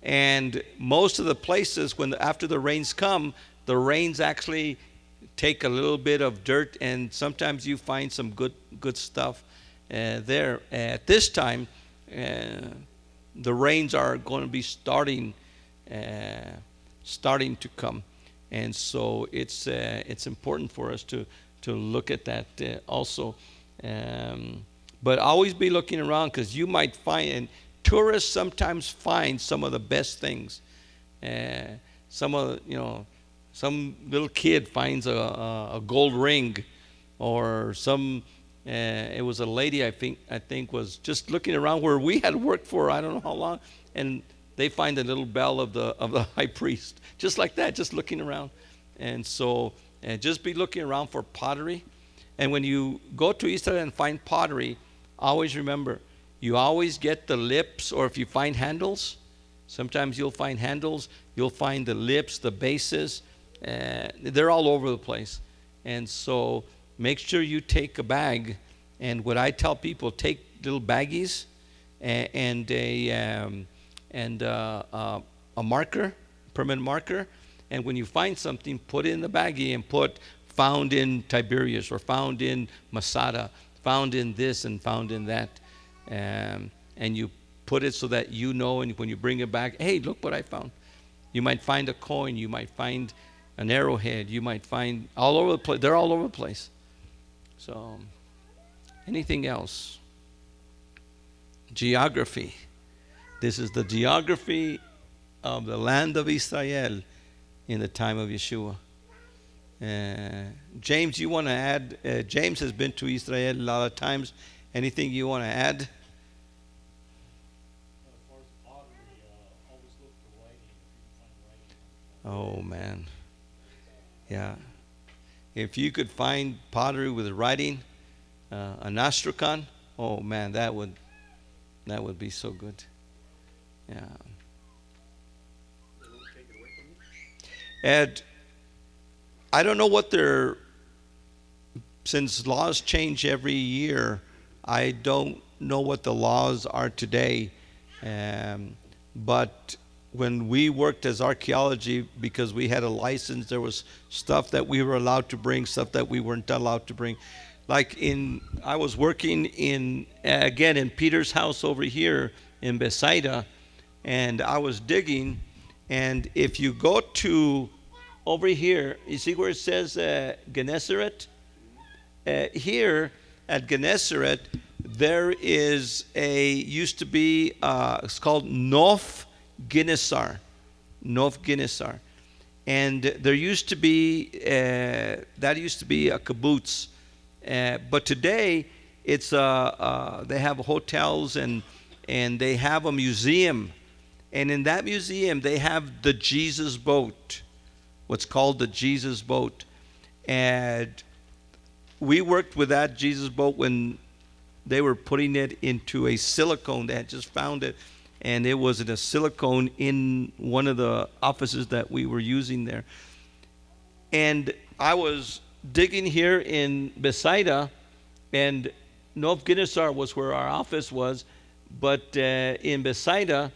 And most of the places, after the rains come, the rains actually take a little bit of dirt, and sometimes you find some good stuff there. At this time, the rains are going to be starting to come, and so it's important for us to look at that also. But always be looking around, because you might find, and tourists sometimes find some of the best things. Some little kid finds a gold ring, or it was a lady I think was just looking around where we had worked for I don't know how long, and they find a little bell of the high priest, just like that, just looking around. And so just be looking around for pottery. And when you go to Israel and find pottery, always remember, you always get the lips, or if you find handles, sometimes you'll find handles, you'll find the lips, the bases. They're all over the place. And so make sure you take a bag. And what I tell people, take little baggies and a marker, permanent marker. And when you find something, put it in the baggie and put found in Tiberias, or found in Masada, found in this and found in that. And you put it so that and when you bring it back, hey, look what I found. You might find a coin, you might find an arrowhead, you might find all over the place. They're all over the place. So, anything else? Geography. This is the geography of the land of Israel in the time of Yeshua. James, you want to add? James has been to Israel a lot of times. Anything you want to add? As far as pottery, always look for writing. If you can find writing. Oh man, yeah. If you could find pottery with writing, an astrakhan, oh man, that would be so good. Yeah. They won't take it away from you? And I don't know since laws change every year, I don't know what the laws are today. But when we worked as archaeology, because we had a license, there was stuff that we were allowed to bring, stuff that we weren't allowed to bring. Like I was working in Peter's house over here in Bethsaida, and I was digging, and if you go to over here, you see where it says Gennesaret? Here at Gennesaret, there is used to be, it's called Nov Guinnessar. Nov Guinnessar. And there used to be, that used to be a kibbutz. But today, it's they have hotels and they have a museum. And in that museum, they have the Jesus boat, what's called the Jesus boat. And we worked with that Jesus boat when they were putting it into a silicone. They had just found it, and it was in a silicone in one of the offices that we were using there. And I was digging here in Bethsaida, and Nov Guinnessar was where our office was, but in Bethsaida,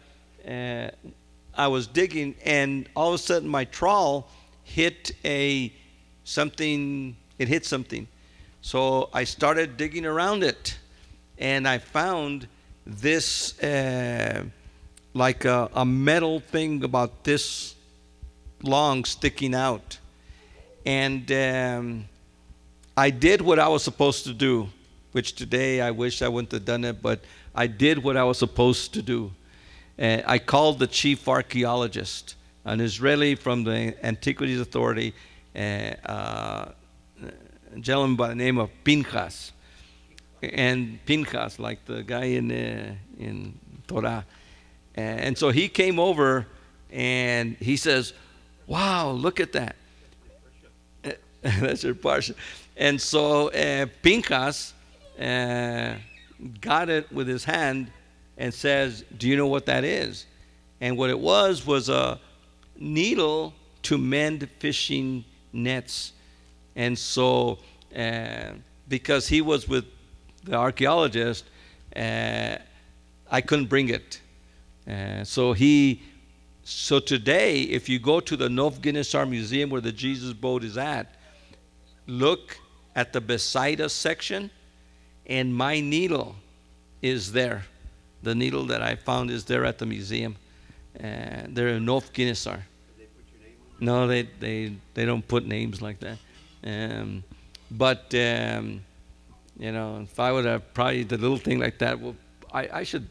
I was digging, and all of a sudden my trawl hit something. It hit something. So I started digging around it, and I found this like a metal thing about this long sticking out. And I did what I was supposed to do, which today I wish I wouldn't have done it, but I did what I was supposed to do. I called the chief archaeologist, an Israeli from the Antiquities Authority, a gentleman by the name of Pinchas. And Pinchas, like the guy in Torah. And so he came over and he says, wow, look at that. That's your parsha. And so Pinchas got it with his hand and says, do you know what that is? And what it was a needle to mend fishing nets. And so because he was with the archaeologist, I couldn't bring it. So today, if you go to the Nov Guinnessar Museum where the Jesus boat is at, look at the Bethsaida section, and my needle is there. The needle that I found is there at the museum. They're in Nov Guinnessar. Did they put your name on it? No, they don't put names like that. But you know, if I would have probably the little thing like that, well, I should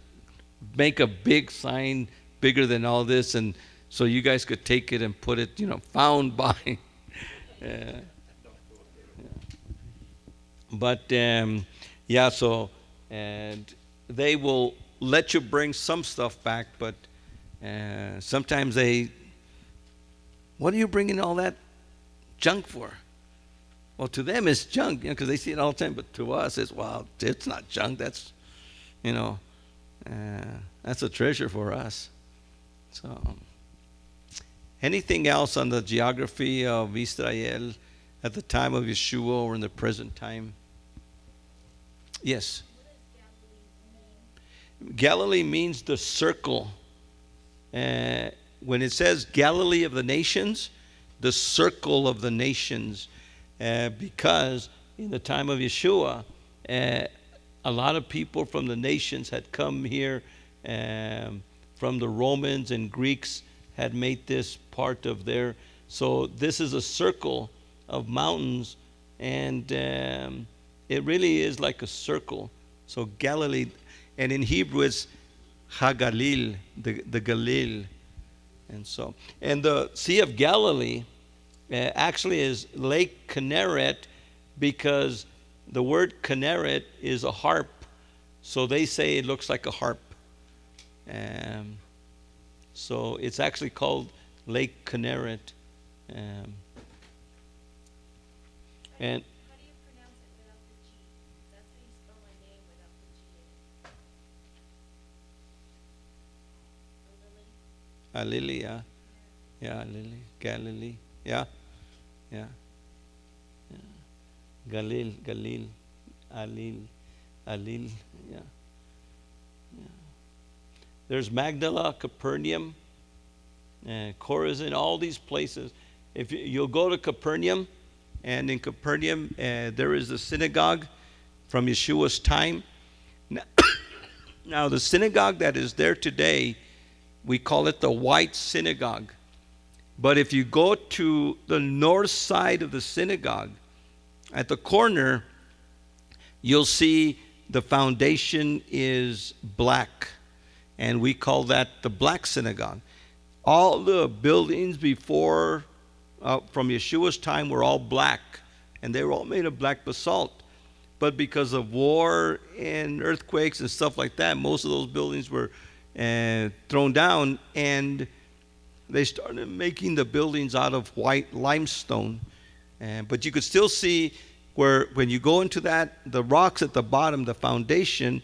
make a big sign bigger than all this, and so you guys could take it and put it, you know, found by. But yeah, so and they will let you bring some stuff back, but sometimes what are you bringing all that junk for? Well, to them it's junk, you know, because they see it all the time. But to us, it's not junk. That's, you know, that's a treasure for us. So, anything else on the geography of Israel at the time of Yeshua or in the present time? Yes. Galilee means the circle. When it says Galilee of the nations, the circle of the nations, because in the time of Yeshua, a lot of people from the nations had come here, from the Romans and Greeks had made this part of their. So this is a circle of mountains, and it really is like a circle. So Galilee. And in Hebrew, it's Hagalil, the Galil. And the Sea of Galilee actually is Lake Kinneret, because the word Kinneret is a harp. So they say it looks like a harp. So it's actually called Lake Kinneret. And How do you pronounce it without the G? That's how you spell my name without the G in it. Lily, yeah. Yeah, Lily. Galilee. Yeah. Yeah. Yeah. Galil. Alil. Yeah. Yeah. There's Magdala, Capernaum, Chorazin, all these places. If you'll go to Capernaum, and in Capernaum there is the synagogue from Yeshua's time. Now the synagogue that is there today, we call it the White Synagogue. But if you go to the north side of the synagogue, at the corner, you'll see the foundation is black, and we call that the black synagogue. All the buildings before, from Yeshua's time, were all black, and they were all made of black basalt. But because of war and earthquakes and stuff like that, most of those buildings were thrown down, and they started making the buildings out of white limestone. But you could still see where, when you go into that, the rocks at the bottom, the foundation,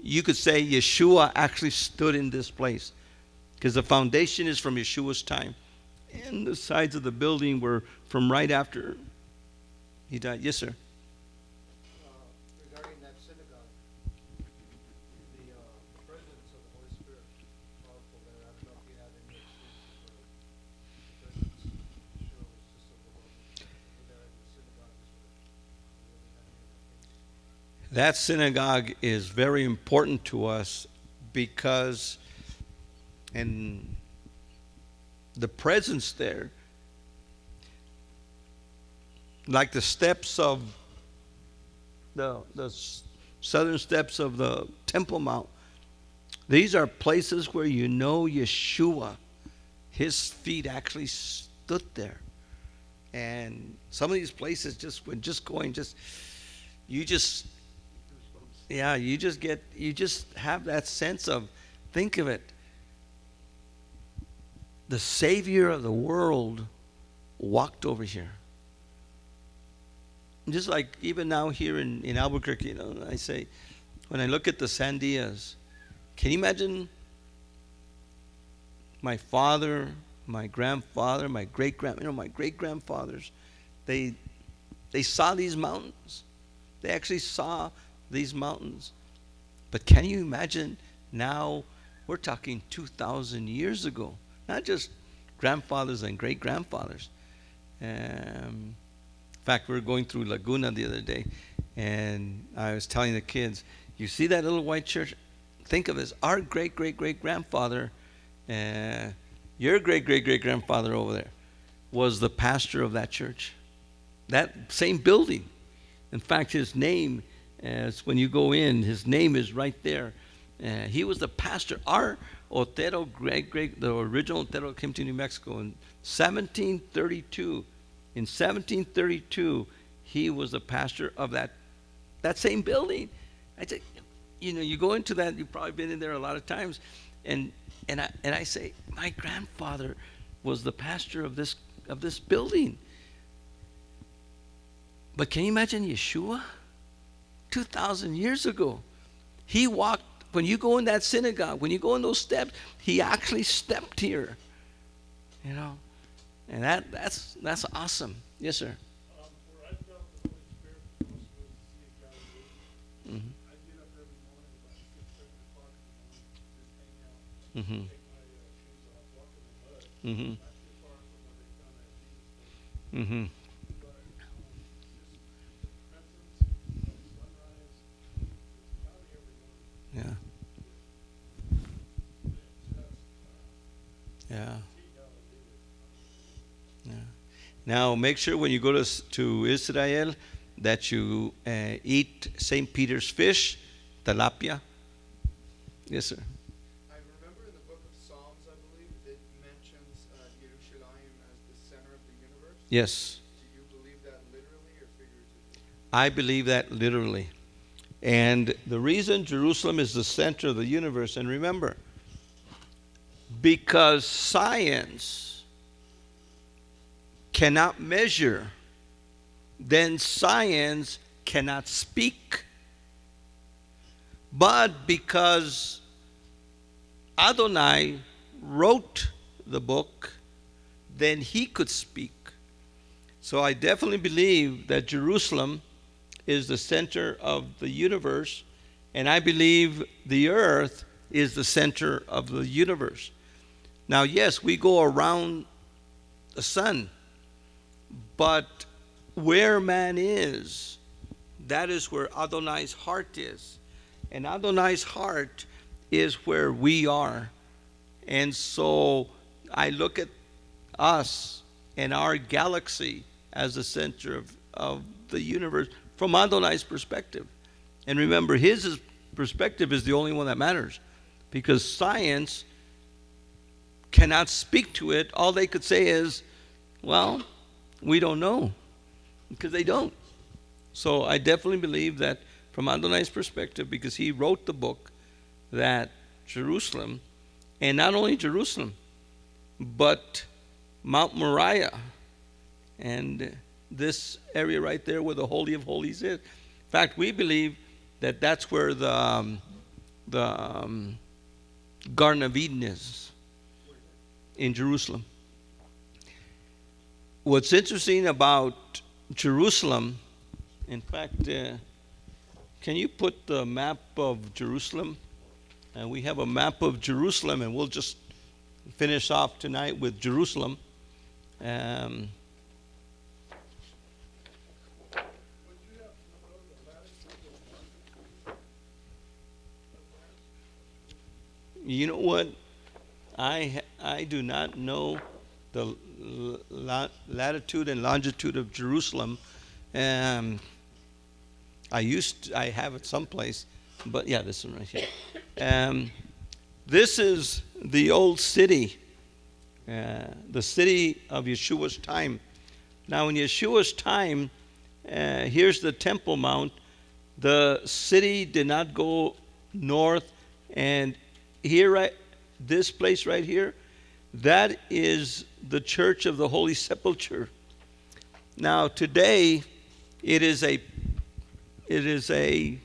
you could say Yeshua actually stood in this place, because the foundation is from Yeshua's time. And the sides of the building were from right after he died. Yes, sir. Regarding that synagogue, the presence of the Holy Spirit is powerful there. I don't know if you have any experiences where the presence of Yeshua was just overwhelming over there in the synagogues where we really had any of that. That synagogue is very important to us because, and the presence there, like the steps of the southern steps of the Temple Mount, these are places where you know Yeshua, his feet actually stood there. And some of these places, just when just going, just you just yeah, you just have that sense of, think of it, the Savior of the world walked over here. Just like even now here in Albuquerque, you know, I say, when I look at the Sandias, can you imagine my father, my grandfather, my great-grandfathers, they saw these mountains. They actually saw these mountains. But can you imagine now, we're talking 2,000 years ago, not just grandfathers and great-grandfathers. In fact, we were going through Laguna the other day, and I was telling the kids, you see that little white church? Think of this. Our great-great-great-grandfather, your great-great-great-grandfather over there, was the pastor of that church. That same building. In fact, his name, as when you go in, his name is right there. He was the pastor. Our Otero, the original Otero, came to New Mexico in 1732. In 1732, he was the pastor of that same building. I say, you know, you go into that, you've probably been in there a lot of times, and I say, my grandfather was the pastor of this building. But can you imagine Yeshua? 2,000 years ago, he walked. When you go in that synagogue, when you go in those steps, he actually stepped here. You know, and that's awesome. Yes, sir. Where I felt the Holy Spirit the most was the Sea of Galilee. Mm-hmm. I get up every morning about 6, 7 o'clock in the morning, just hang out, Mm-hmm. take my shoes off, walk in the mud. Mm-hmm. Not too far from where they found that Jesus place. Mm-hmm. But just the presence of sunrise, it's probably every morning. Yeah. Yeah. Yeah. Now, make sure when you go to Israel that you eat St. Peter's fish, tilapia. Yes, sir. I remember in the book of Psalms, I believe, it mentions Yerushalayim as the center of the universe. Yes. Do you believe that literally or figuratively? I believe that literally. And the reason Jerusalem is the center of the universe, and remember, because science cannot measure, then science cannot speak. But because Adonai wrote the book, then he could speak. So I definitely believe that Jerusalem is the center of the universe, and I believe the earth is the center of the universe. Now, yes, we go around the sun, but where man is, that is where Adonai's heart is. And Adonai's heart is where we are. And so I look at us and our galaxy as the center of the universe from Adonai's perspective. And remember, his perspective is the only one that matters, because science cannot speak to it. All they could say is, well, we don't know, because they don't. So I definitely believe that from Adonai's perspective, because he wrote the book, that Jerusalem, and not only Jerusalem, but Mount Moriah and this area right there where the Holy of Holies is. In fact, we believe that that's where the Garden of Eden is, in Jerusalem. What's interesting about Jerusalem, in fact, can you put the map of Jerusalem? And we have a map of Jerusalem, and we'll just finish off tonight with Jerusalem. Would you have to know the latitude of You know what? I do not know the latitude and longitude of Jerusalem. I have it someplace, but yeah, this one right here. This is the old city, the city of Yeshua's time. Now, in Yeshua's time, here's the Temple Mount. The city did not go north, and here, right, this place right here, that is the Church of the Holy Sepulchre. Now, today, it is a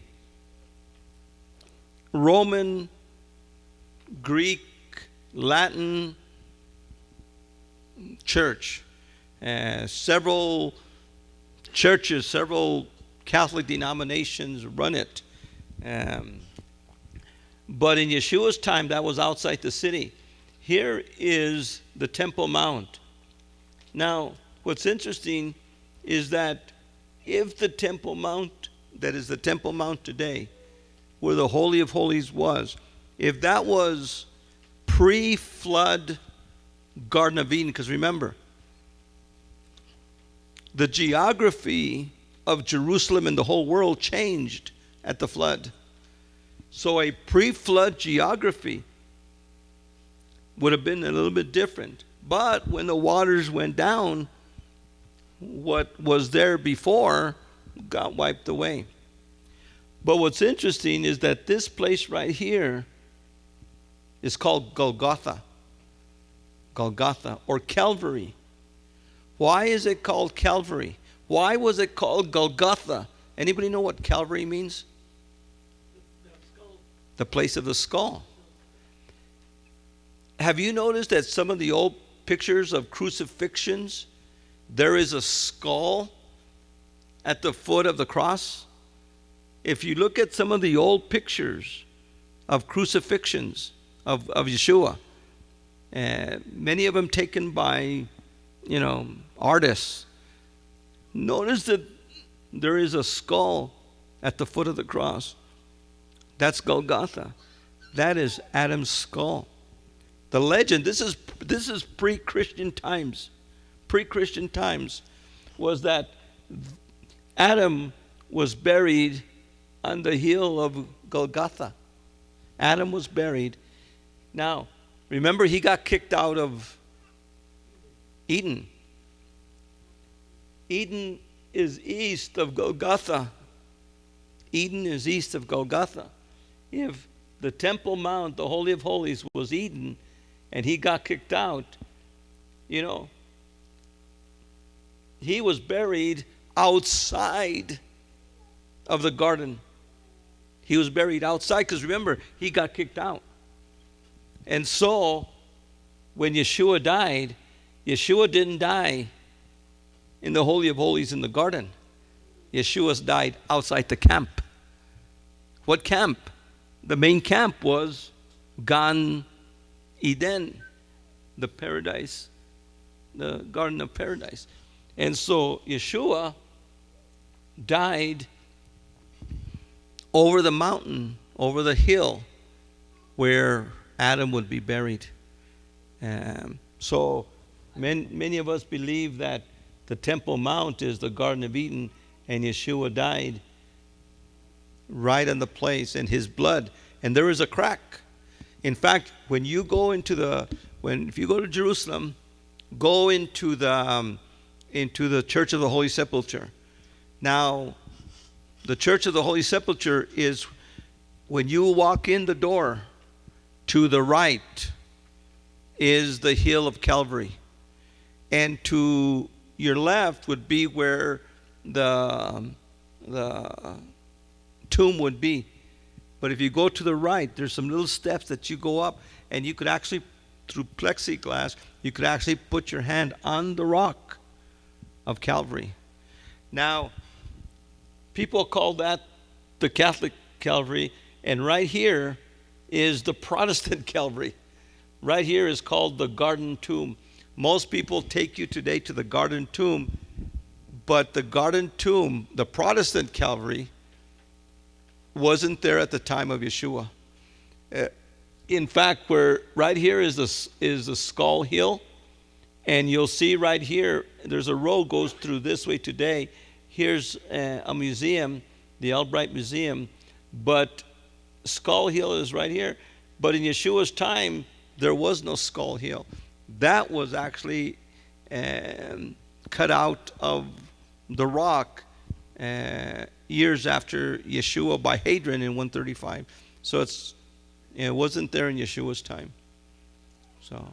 Roman, Greek, Latin church. Several churches, several Catholic denominations run it. But in Yeshua's time, that was outside the city. Here is the Temple Mount. Now, what's interesting is that if the Temple Mount, that is the Temple Mount today, where the Holy of Holies was, if that was pre-flood Garden of Eden, because remember, the geography of Jerusalem and the whole world changed at the flood. So a pre-flood geography would have been a little bit different. But when the waters went down, what was there before got wiped away. But what's interesting is that this place right here is called Golgotha. Golgotha, or Calvary. Why is it called Calvary? Why was it called Golgotha? Anybody know what Calvary means? The place of the skull. Have you noticed that some of the old pictures of crucifixions, there is a skull at the foot of the cross? If you look at some of the old pictures of crucifixions of Yeshua, many of them taken by, artists, notice that there is a skull at the foot of the cross. That's Golgotha. That is Adam's skull. The legend, this is pre-Christian times. Pre-Christian times was that Adam was buried on the hill of Golgotha. Adam was buried. Now, remember, he got kicked out of Eden. Eden is east of Golgotha. Eden is east of Golgotha. If the Temple Mount, the Holy of Holies, was Eden, and he got kicked out, he was buried outside of the garden. He was buried outside because remember, he got kicked out. And so, when Yeshua died, Yeshua didn't die in the Holy of Holies in the garden. Yeshua died outside the camp. What camp? The main camp was Gan Eden, the paradise, the Garden of Paradise. And so Yeshua died over the mountain, over the hill where Adam would be buried. So many of us believe that the Temple Mount is the Garden of Eden, and Yeshua died right on the place, and his blood, and there is a crack. In fact, when you go into if you go to Jerusalem, go into the Church of the Holy Sepulchre. Now, the Church of the Holy Sepulchre is when you walk in the door, to the right is the hill of Calvary, and to your left would be where the tomb would be. But if you go to the right, there's some little steps that you go up, and you could actually, through plexiglass, you could actually put your hand on the rock of Calvary. Now, people call that the Catholic Calvary, and right here is the Protestant Calvary. Right here is called the Garden Tomb. Most people take you today to the Garden Tomb, but the Garden Tomb, the Protestant Calvary, wasn't there at the time of Yeshua. In fact, where right here is the Skull Hill, and you'll see right here, there's a road goes through this way today. Here's a museum, the Albright Museum, but Skull Hill is right here. But in Yeshua's time, there was no Skull Hill. That was actually cut out of the rock years after Yeshua by Hadrian in 135. So it wasn't there in Yeshua's time. So,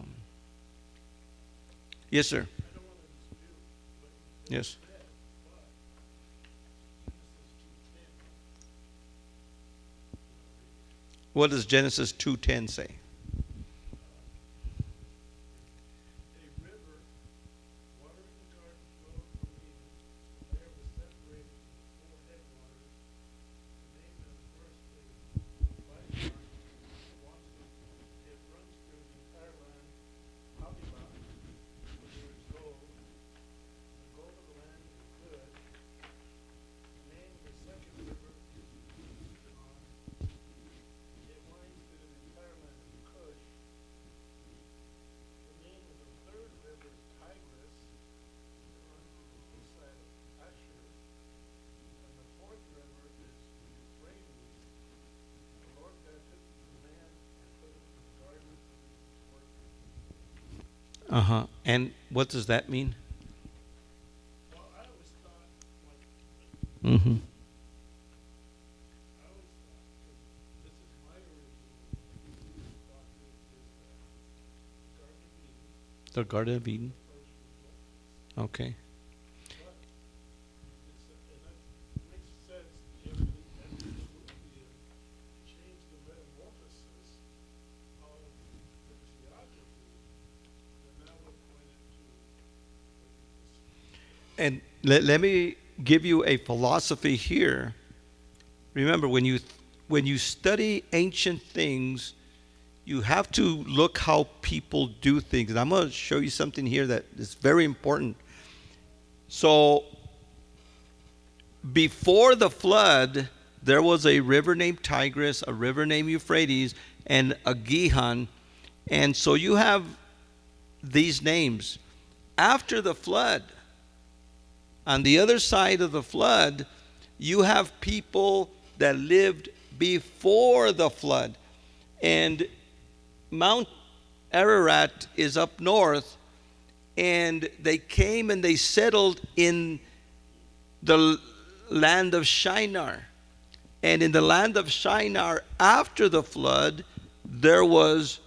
yes, sir. I don't want to dispute, but Yes. What does Genesis 2:10 say? a river, water in the garden flowed from Eden. There was separated from the four headwaters. The name of the first is Lifeline. It runs through the entire land. Havilah, where there is gold. The gold of the land is good. The name of the second river is Gihon. It winds through the entire land of Cush. The name of the third river is Tigris. It runs through the east side of Asher. And the fourth river is Euphrates. The Lord God took the man and put him in the garden of Eden's work. And what does that mean? Well, I always thought, like, Mm-hmm. I always thought, because this is my original thought, is the Garden of Eden, The Garden of Eden. first result. Okay. But and that makes sense if the antediluvian changed the metamorphosis of the geography, then that would point it to what you just And let me give you a philosophy here. Remember, when you study ancient things, you have to look how people do things. And I'm going to show you something here that is very important. So, before the flood, there was a river named Tigris, a river named Euphrates, and a Gihon. And so you have these names. After the flood, on the other side of the flood, you have people that lived before the flood. And Mount Ararat is up north, and they came and they settled in the land of Shinar. And in the land of Shinar, after the flood, there was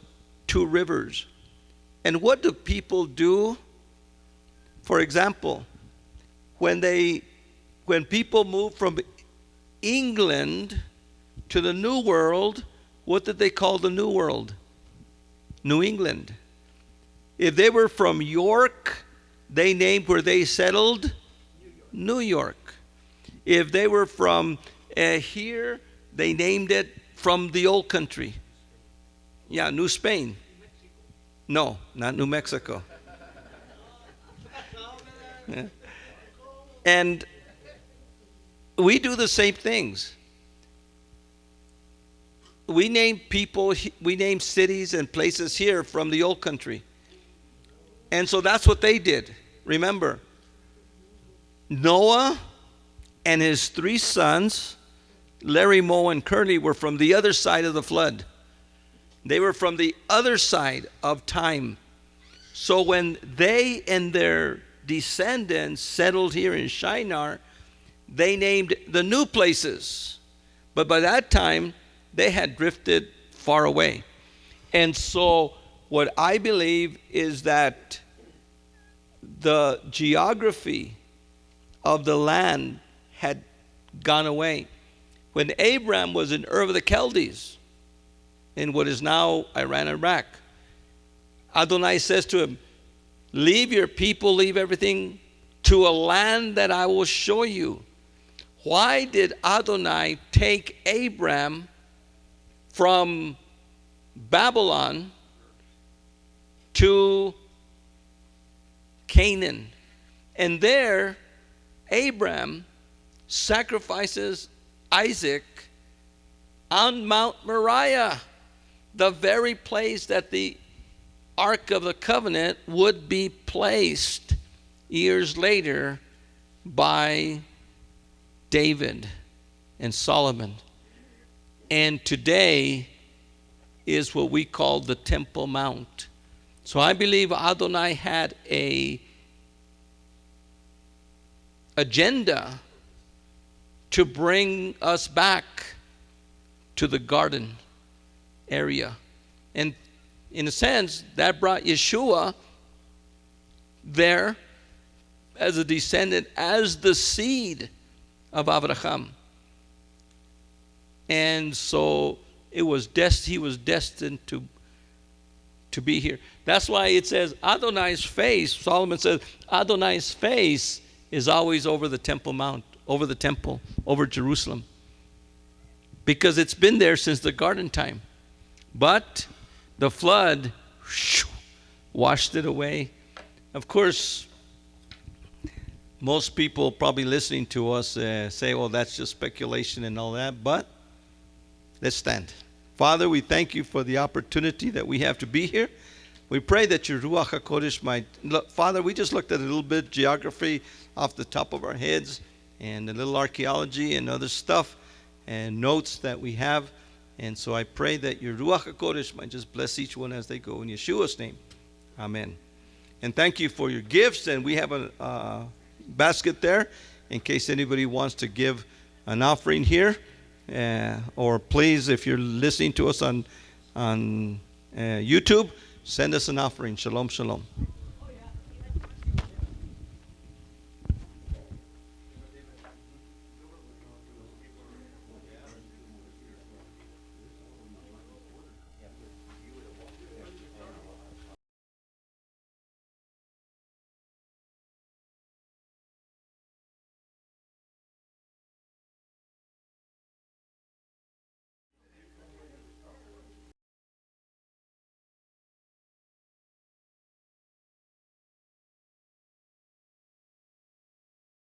two rivers. And what do people do? For example, when people moved from England to the New World, what did they call the New World? New England. If they were from York, they named where they settled New York. If they were from here, they named it from the old country. Yeah, New Spain. No, not New Mexico. Yeah. And we do the same things. We name people, we name cities and places here from the old country. And so that's what they did. Remember, Noah and his 3 sons Larry, Moe, and Curly were from the other side of the flood. They were from the other side of time. So when they and their descendants settled here in Shinar, they named the new places. But by that time, they had drifted far away. And so what I believe is that the geography of the land had gone away. When Abraham was in Ur of the Chaldees, in what is now Iran and Iraq, Adonai says to him, leave your people, leave everything, to a land that I will show you. Why did Adonai take Abraham from Babylon to Canaan? And there, Abraham sacrifices Isaac on Mount Moriah, the very place that the Ark of the Covenant would be placed years later by David and Solomon. And today is what we call the Temple Mount. So I believe Adonai had a agenda to bring us back to the garden area. And in a sense, that brought Yeshua there as a descendant, as the seed of Abraham. And so he was destined to be here. That's why it says Adonai's face, Solomon says, Adonai's face is always over the Temple Mount, over the temple, over Jerusalem. Because it's been there since the garden time. But the flood washed it away. Of course, most people probably listening to us say, well, that's just speculation and all that. But let's stand. Father, we thank you for the opportunity that we have to be here. We pray that your Ruach HaKodesh might... Look, Father, we just looked at a little bit of geography off the top of our heads and a little archaeology and other stuff and notes that we have. And so I pray that your Ruach HaKodesh might just bless each one as they go. In Yeshua's name, amen. And thank you for your gifts. And we have a basket there in case anybody wants to give an offering here. Or please, if you're listening to us on YouTube, send us an offering. Shalom, shalom.